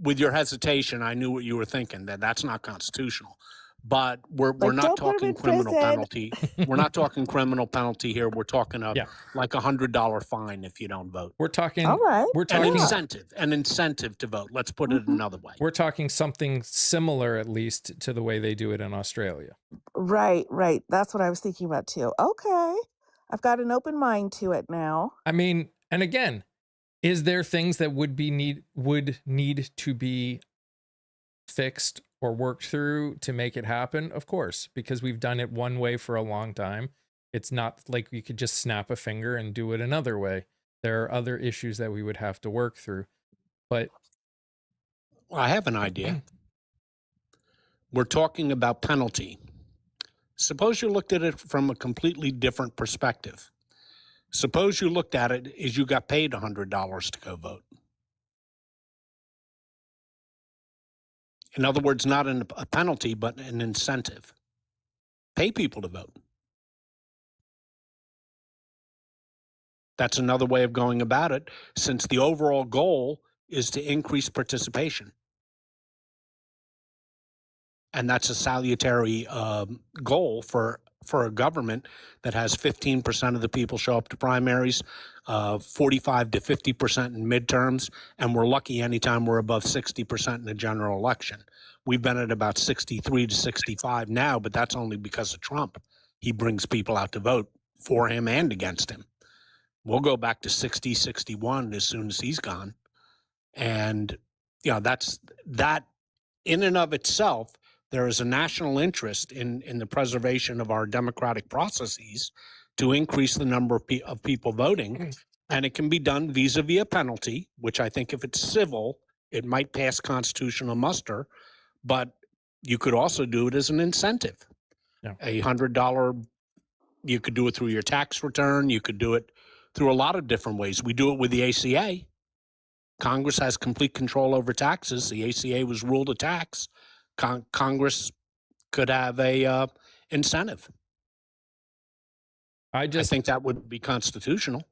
with your hesitation, I knew what you were thinking, that that's not constitutional. But we're
Like,
not
don't put him
talking
in
criminal
prison.
penalty. We're not talking criminal penalty here. We're talking
Yeah.
like $100 fine if you don't vote.
We're talking.
All right.
We're
An
talking.
incentive to vote. Let's put it
Mhm.
another way.
We're talking something similar, at least, to the way they do it in Australia.
Right, right. That's what I was thinking about too. Okay. I've got an open mind to it now.
I mean, and again, is there things that would need to be fixed or worked through to make it happen? Of course, because we've done it one way for a long time. It's not like we could just snap a finger and do it another way. There are other issues that we would have to work through. But
Well, I have an idea. We're talking about penalty. Suppose you looked at it from a completely different perspective. Suppose you looked at it as you got paid $100 to go vote. In other words, not a penalty, but an incentive. Pay people to vote. That's another way of going about it, since the overall goal is to increase participation. And that's a salutary goal for a government that has 15% of the people show up to primaries, 45 to 50% in midterms, and we're lucky anytime we're above 60% in the general election. We've been at about 63 to 65 now, but that's only because of Trump. He brings people out to vote for him and against him. We'll go back to 60, 61 as soon as he's gone. And, that's that in and of itself. There is a national interest in the preservation of our democratic processes to increase the number of people voting. And it can be done vis-a-vis a penalty, which I think if it's civil, it might pass constitutional muster. But you could also do it as an incentive.
Yeah.
$100, you could do it through your tax return. You could do it through a lot of different ways. We do it with the ACA. Congress has complete control over taxes. The ACA was ruled a tax. Congress could have a incentive. I think that would be constitutional.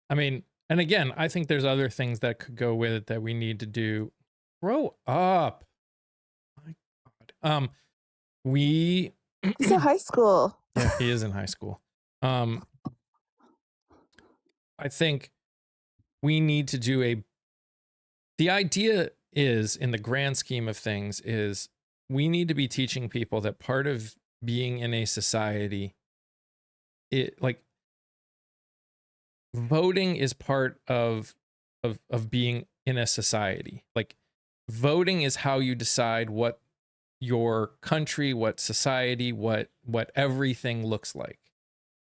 I mean, and again, I think there's other things that could go with it that we need to do. Grow up. My God. He's
in high school.
Yeah, he is in high school. I think we need to do the idea is, in the grand scheme of things, is we need to be teaching people that part of being in a society, voting is part of being in a society. Like, voting is how you decide what your country, what society, what everything looks like.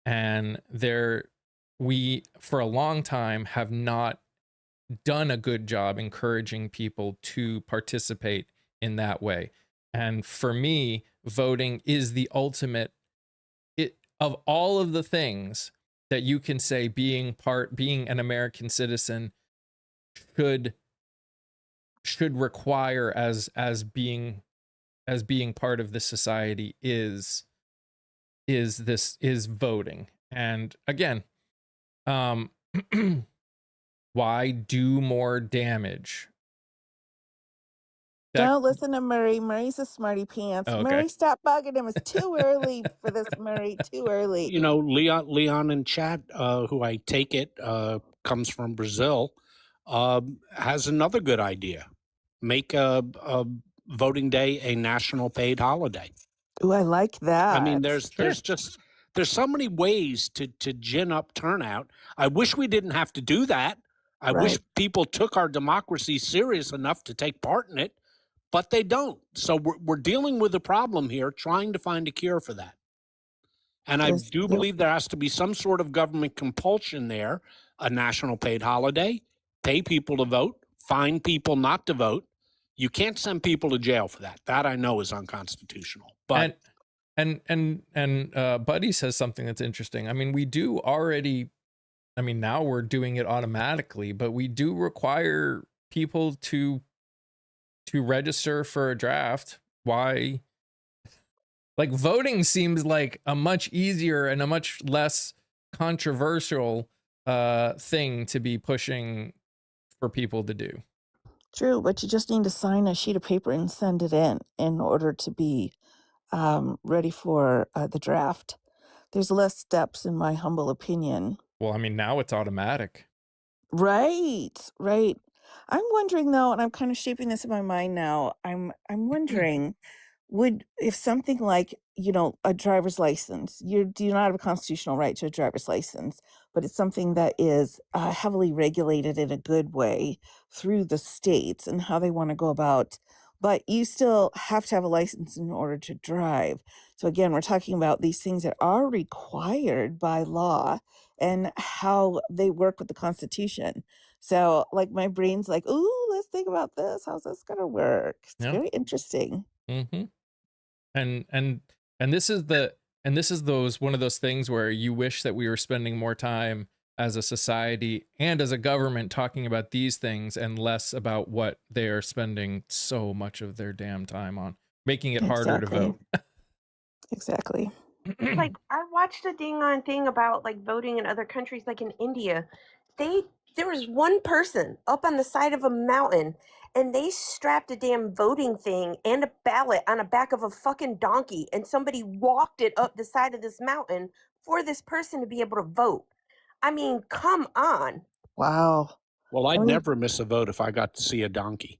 And we for a long time have not done a good job encouraging people to participate in that way. And for me, voting is the ultimate of all of the things that you can say being an American citizen should require as being part of the society is voting. And again, why do more damage?
Don't listen to Murray. Murray's a smarty pants.
Oh, okay.
Murray, stop bugging him. It's too early for this, Murray. Too early.
Leon in chat, who I take it comes from Brazil, has another good idea. Make a voting day a national paid holiday.
Ooh, I like that.
I mean, there's so many ways to gin up turnout. I wish we didn't have to do that. I wish people took our democracy serious enough to take part in it. but they don't. So we're dealing with a problem here, trying to find a cure for that. And I
There's,
do
you know,
believe there has to be some sort of government compulsion there, a national paid holiday, pay people to vote, fine people not to vote. You can't send people to jail for that. That I know is unconstitutional. But
And Buddy says something that's interesting. I mean, we do already, I mean, now we're doing it automatically, but we do require people to register for a draft. Why? Like, voting seems like a much easier and a much less controversial thing to be pushing for people to do.
true, but you just need to sign a sheet of paper and send it in order to be ready for the draft. There's less steps, in my humble opinion.
Well, I mean, now it's automatic.
Right, right. I'm wondering though, and I'm kind of shaping this in my mind now. I'm wondering, would if something like, you know, a driver's license, you do not have a constitutional right to a driver's license, but it's something that is heavily regulated in a good way through the states and how they want to go about. But you still have to have a license in order to drive. So again, we're talking about these things that are required by law and how they work with the Constitution. So, like, my brain's like, "Ooh, let's think about this. How's this gonna work?" It's
Yeah.
very interesting.
Mm-hmm. And this is those one of those things where you wish that we were spending more time as a society and as a government talking about these things and less about what they are spending so much of their damn time on, making it harder to
Exactly.
vote.
Exactly.
Like, I watched a thing about like voting in other countries, like in India. There was one person up on the side of a mountain, and they strapped a damn voting thing and a ballot on the back of a fucking donkey, and somebody walked it up the side of this mountain for this person to be able to vote. I mean, come on.
Wow.
well,
I
I'd
mean,
never miss a vote if I got to see a donkey.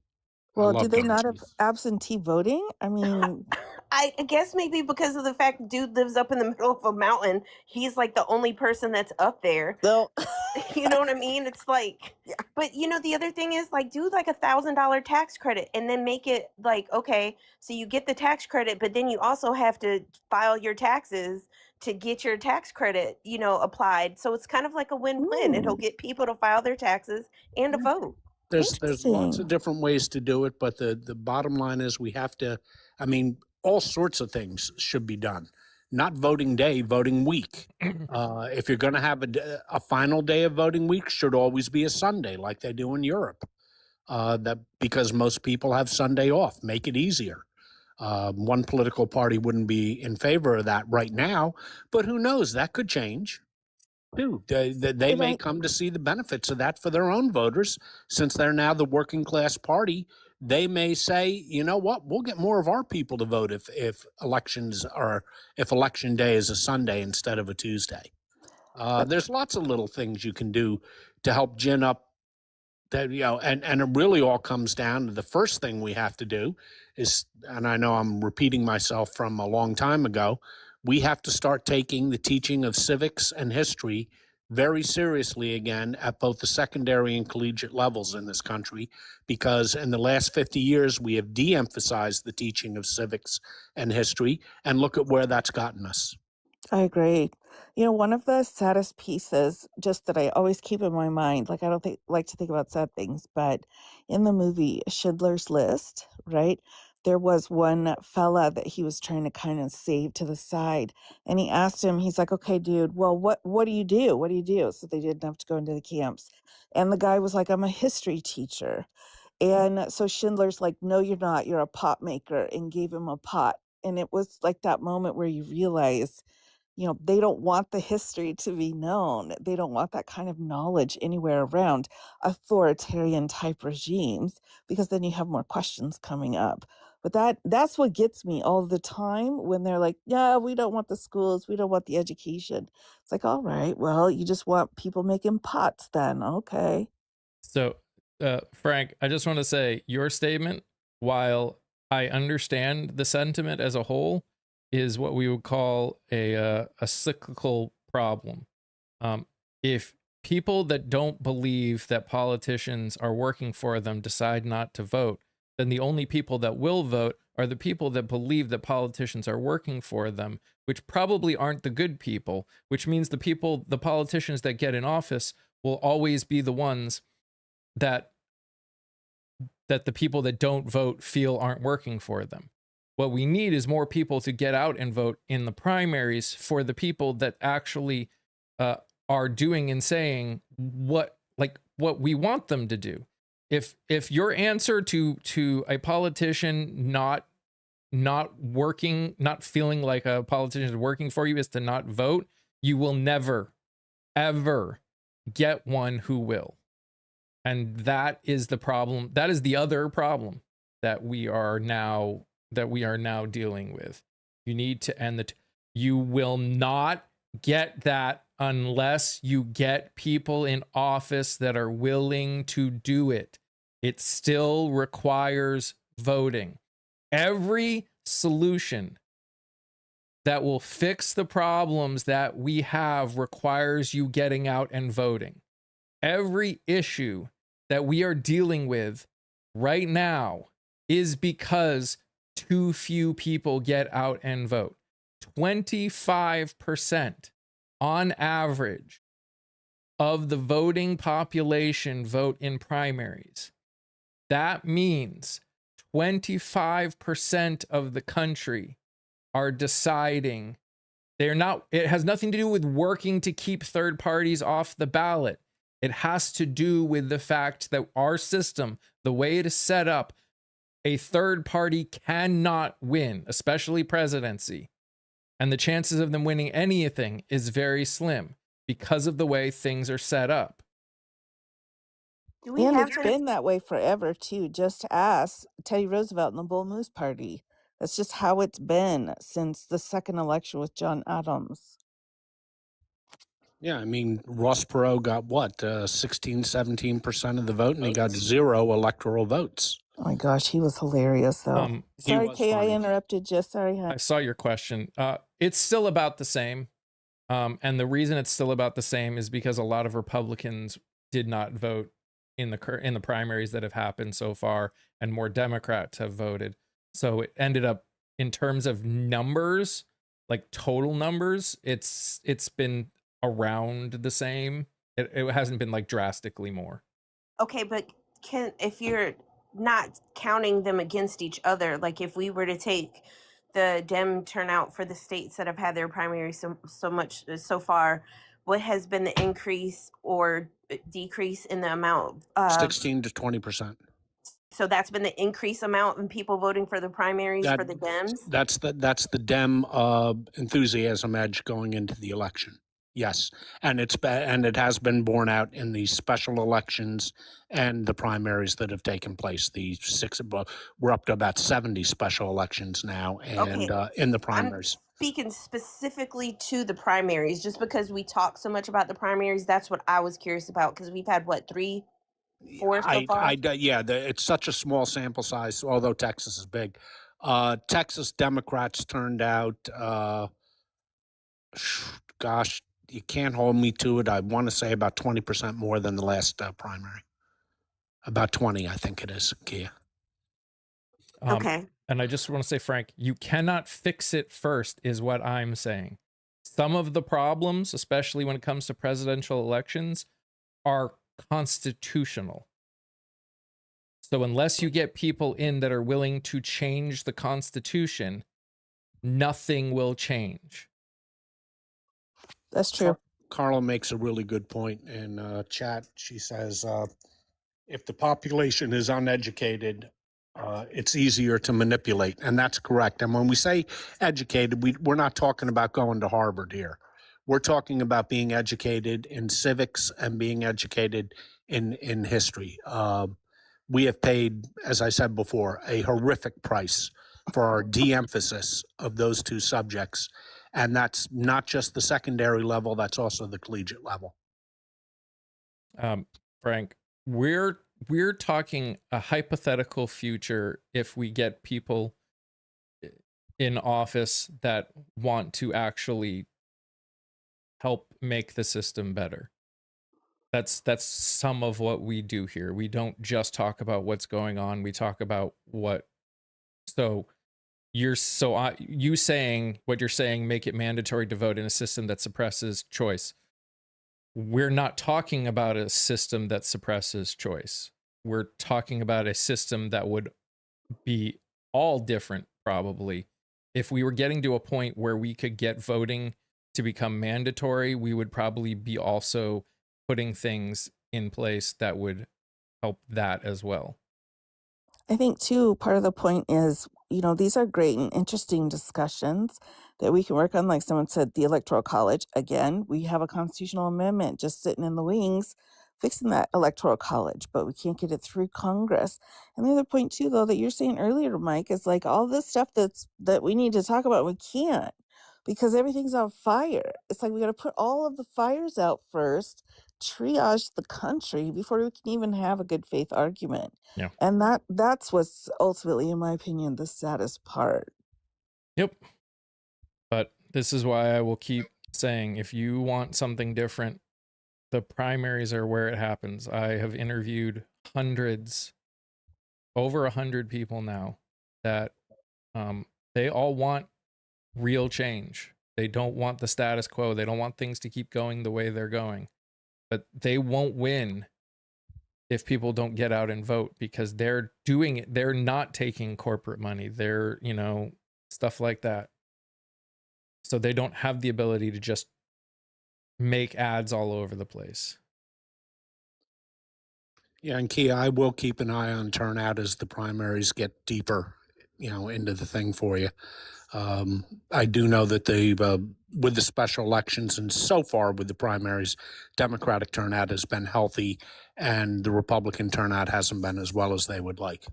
I
well, do
love
they not have
donkeys.
absentee voting? I mean,
I guess maybe because of the fact the dude lives up in the middle of a mountain, he's like the only person that's up there.
no.
You know what I mean? It's like,
Yeah.
but you know, the other thing is like, do like $1,000 tax credit and then make it like, okay, so you get the tax credit, but then you also have to file your taxes to get your tax credit, you know, applied. So it's kind of like a win-win. It'll get people to file their taxes and to vote.
There's lots of
Interesting.
different ways to do it, but the bottom line is we have to. I mean, all sorts of things should be done. Not voting day, voting week. If you're going to have a final day of voting week, should always be a Sunday, like they do in Europe. That because most people have Sunday off, make it easier. One political party wouldn't be in favor of that right now, but who knows? That could change. Too. They
It
may
might.
come to see the benefits of that for their own voters, since they're now the working class party. They may say, you know what, we'll get more of our people to vote if elections are if election day is a Sunday instead of a Tuesday.
But
There's lots of little things you can do to help gin up that, and it really all comes down to the first thing we have to do is, and I know I'm repeating myself from a long time ago, we have to start taking the teaching of civics and history very seriously again at both the secondary and collegiate levels in this country, because in the last 50 years we have de-emphasized the teaching of civics and history, and look at where that's gotten us.
I agree. You know, one of the saddest pieces, just that I always keep in my mind, like I don't like to think about sad things, but in the movie Schindler's List, right? There was one fella that he was trying to kind of save to the side, and he asked him, he's like, "Okay, dude, well, what do you do? What do you do?" So they didn't have to go into the camps. And the guy was like, "I'm a history teacher." And so Schindler's like, "No, you're not. You're a pot maker," and gave him a pot. And it was like that moment where you realize, you know, they don't want the history to be known. They don't want that kind of knowledge anywhere around authoritarian type regimes, because then you have more questions coming up. But that's what gets me all the time when they're like, "Yeah, we don't want the schools, we don't want the education." It's like, "All right, well, you just want people making pots then. Okay."
So, Frank, I just want to say your statement, while I understand the sentiment as a whole, is what we would call a cyclical problem. If people that don't believe that politicians are working for them decide not to vote, then the only people that will vote are the people that believe that politicians are working for them, which probably aren't the good people, which means the politicians that get in office will always be the ones that the people that don't vote feel aren't working for them. What we need is more people to get out and vote in the primaries for the people that actually are doing and saying what we want them to do. If your answer to a politician not working, not feeling like a politician is working for you is to not vote, you will never, ever get one who will. And that is the problem. That is the other problem that we are now dealing with. You need to end you will not get that unless you get people in office that are willing to do it. It still requires voting. Every solution that will fix the problems that we have requires you getting out and voting. Every issue that we are dealing with right now is because too few people get out and vote. 25% on average of the voting population vote in primaries. That means 25% of the country are deciding it has nothing to do with working to keep third parties off the ballot. It has to do with the fact that our system, the way it is set up, a third party cannot win, especially presidency. And the chances of them winning anything is very slim because of the way things are set up.
Do we
And
have
it's
to?
been that way forever, too. Just ask Teddy Roosevelt and the Bull Moose Party. That's just how it's been since the second election with John Adams.
Yeah, I mean, Ross Perot got what, 16, 17% of the vote, and he got 0 electoral votes.
Oh my gosh, he was hilarious, though. Sorry, Kay, I interrupted you. Sorry,
I saw your question. It's still about the same. And the reason it's still about the same is because a lot of Republicans did not vote in the primaries that have happened so far, and more Democrats have voted. So it ended up, in terms of numbers, like total numbers, it's been around the same. It hasn't been like drastically more.
Okay, but if you're not counting them against each other, like if we were to take the Dem turnout for the states that have had their primaries so much so far, what has been the increase or decrease in the amount?
16 to 20%.
So that's been the increase amount in people voting for the primaries for the Dems?
That's the Dem enthusiasm edge going into the election. Yes, and it has been borne out in the special elections and the primaries that have taken place. We're up to about 70 special elections now, and in the primaries.
I'm speaking specifically to the primaries, just because we talk so much about the primaries. That's what I was curious about, because we've had what, 3, 4 so far?
It's such a small sample size, although Texas is big. Texas Democrats turned out, gosh, you can't hold me to it. I want to say about 20% more than the last primary. About 20, I think it is, Kia.
Okay.
And I just want to say, Frank, you cannot fix it first, is what I'm saying. Some of the problems, especially when it comes to presidential elections, are constitutional. So unless you get people in that are willing to change the Constitution, nothing will change.
That's true.
Carla makes a really good point in chat. She says, if the population is uneducated, it's easier to manipulate. And that's correct. And when we say educated, we're not talking about going to Harvard here. We're talking about being educated in civics and being educated in history. We have paid, as I said before, a horrific price for our de-emphasis of those two subjects. And that's not just the secondary level, that's also the collegiate level.
Frank, we're talking a hypothetical future if we get people in office that want to actually help make the system better. That's some of what we do here. We don't just talk about what's going on. We talk about what. So you saying what you're saying, make it mandatory to vote in a system that suppresses choice. We're not talking about a system that suppresses choice. We're talking about a system that would be all different, probably. If we were getting to a point where we could get voting to become mandatory, we would probably be also putting things in place that would help that as well.
I think too, part of the point is, these are great and interesting discussions that we can work on. Like someone said, the Electoral College. Again, we have a constitutional amendment just sitting in the wings, fixing that Electoral College, but we can't get it through Congress. And the other point too, though, that you're saying earlier, Mike, is like all this stuff that we need to talk about, we can't because everything's on fire. It's like we got to put all of the fires out first, triage the country before we can even have a good faith argument.
Yeah.
And that's what's ultimately, in my opinion, the saddest part.
Yep. But this is why I will keep saying, if you want something different, the primaries are where it happens. I have interviewed over 100 people now that they all want real change. They don't want the status quo. They don't want things to keep going the way they're going. But they won't win if people don't get out and vote, because they're doing it. They're not taking corporate money. They're, stuff like that. So they don't have the ability to just make ads all over the place.
Yeah, and Kia, I will keep an eye on turnout as the primaries get deeper, into the thing for you. I do know that with the special elections and so far with the primaries, Democratic turnout has been healthy and the Republican turnout hasn't been as well as they would like.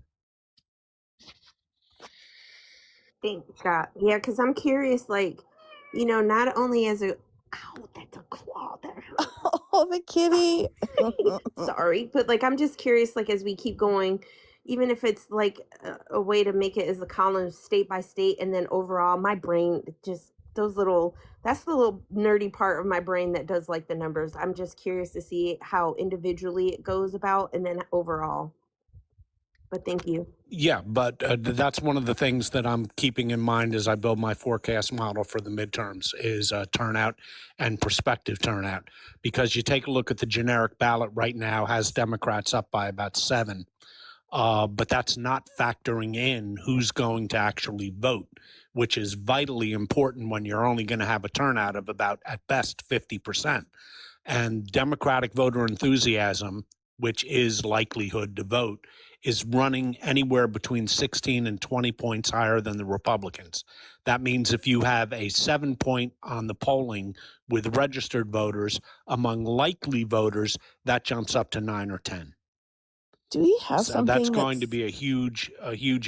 Thanks, Scott. Yeah, because I'm curious, not only as a, ow, that's a claw that hurt.
Oh, the kitty.
Sorry, but I'm just curious, as we keep going, even if it's a way to make it as a column state by state, and then overall, my brain just that's the little nerdy part of my brain that does the numbers. I'm just curious to see how individually it goes about, and then overall. But thank you.
Yeah, but that's one of the things that I'm keeping in mind as I build my forecast model for the midterms is turnout and prospective turnout. Because you take a look at the generic ballot right now has Democrats up by about 7. But that's not factoring in who's going to actually vote, which is vitally important when you're only going to have a turnout of about, at best, 50%. And Democratic voter enthusiasm, which is likelihood to vote, is running anywhere between 16 and 20 points higher than the Republicans. That means if you have a 7-point on the polling with registered voters among likely voters, that jumps up to 9 or 10.
Do we have
So
something
that's going to be a huge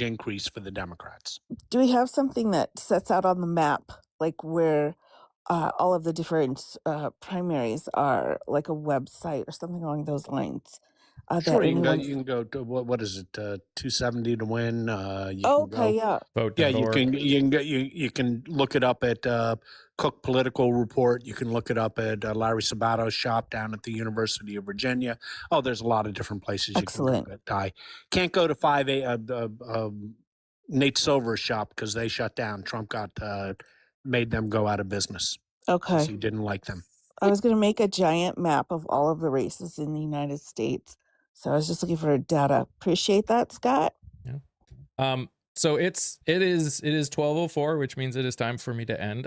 increase for the Democrats.
Do we have something that sets out on the map, where all of the different primaries are, like a website or something along those lines?
Sure, you can go to what is it? 270 to win. You can go.
Yeah.
Vote.org.
Yeah, you can look it up at Cook Political Report. You can look it up at Larry Sabato's shop down at the University of Virginia. Oh, there's a lot of different places
Excellent.
you can go. I can't go to Nate Silver's shop because they shut down. Trump made them go out of business.
Okay.
He didn't like them.
I was going to make a giant map of all of the races in the United States. So I was just looking for data. Appreciate that, Scott.
Yeah. So it is 12:04, which means it is time for me to end.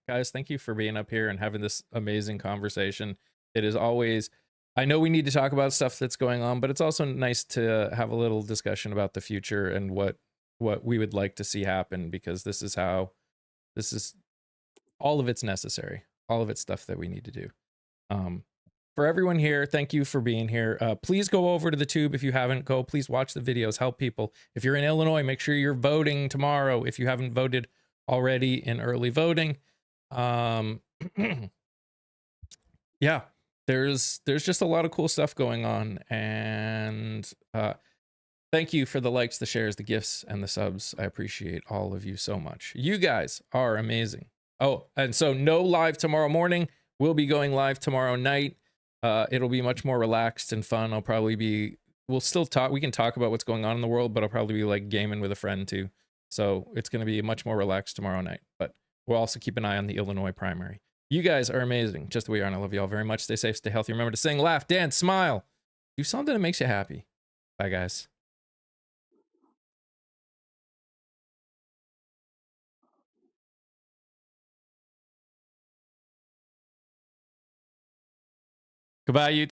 Guys, thank you for being up here and having this amazing conversation. It is always, I know we need to talk about stuff that's going on, but it's also nice to have a little discussion about the future and what we would like to see happen, because this is all of it's necessary. All of it's stuff that we need to do. For everyone here, thank you for being here. Please go over to the tube if you haven't. Please watch the videos, help people. If you're in Illinois, make sure you're voting tomorrow if you haven't voted already in early voting. Yeah, there's just a lot of cool stuff going on, and thank you for the likes, the shares, the gifts, and the subs. I appreciate all of you so much. You guys are amazing. Oh, and so no live tomorrow morning. We'll be going live tomorrow night. It'll be much more relaxed and fun. We'll still talk. We can talk about what's going on in the world, but I'll probably be like gaming with a friend too. So it's going to be much more relaxed tomorrow night. But we'll also keep an eye on the Illinois primary. You guys are amazing, just the way you are, and I love you all very much. Stay safe, stay healthy. Remember to sing, laugh, dance, smile. Do something that makes you happy. Bye, guys. Goodbye, you.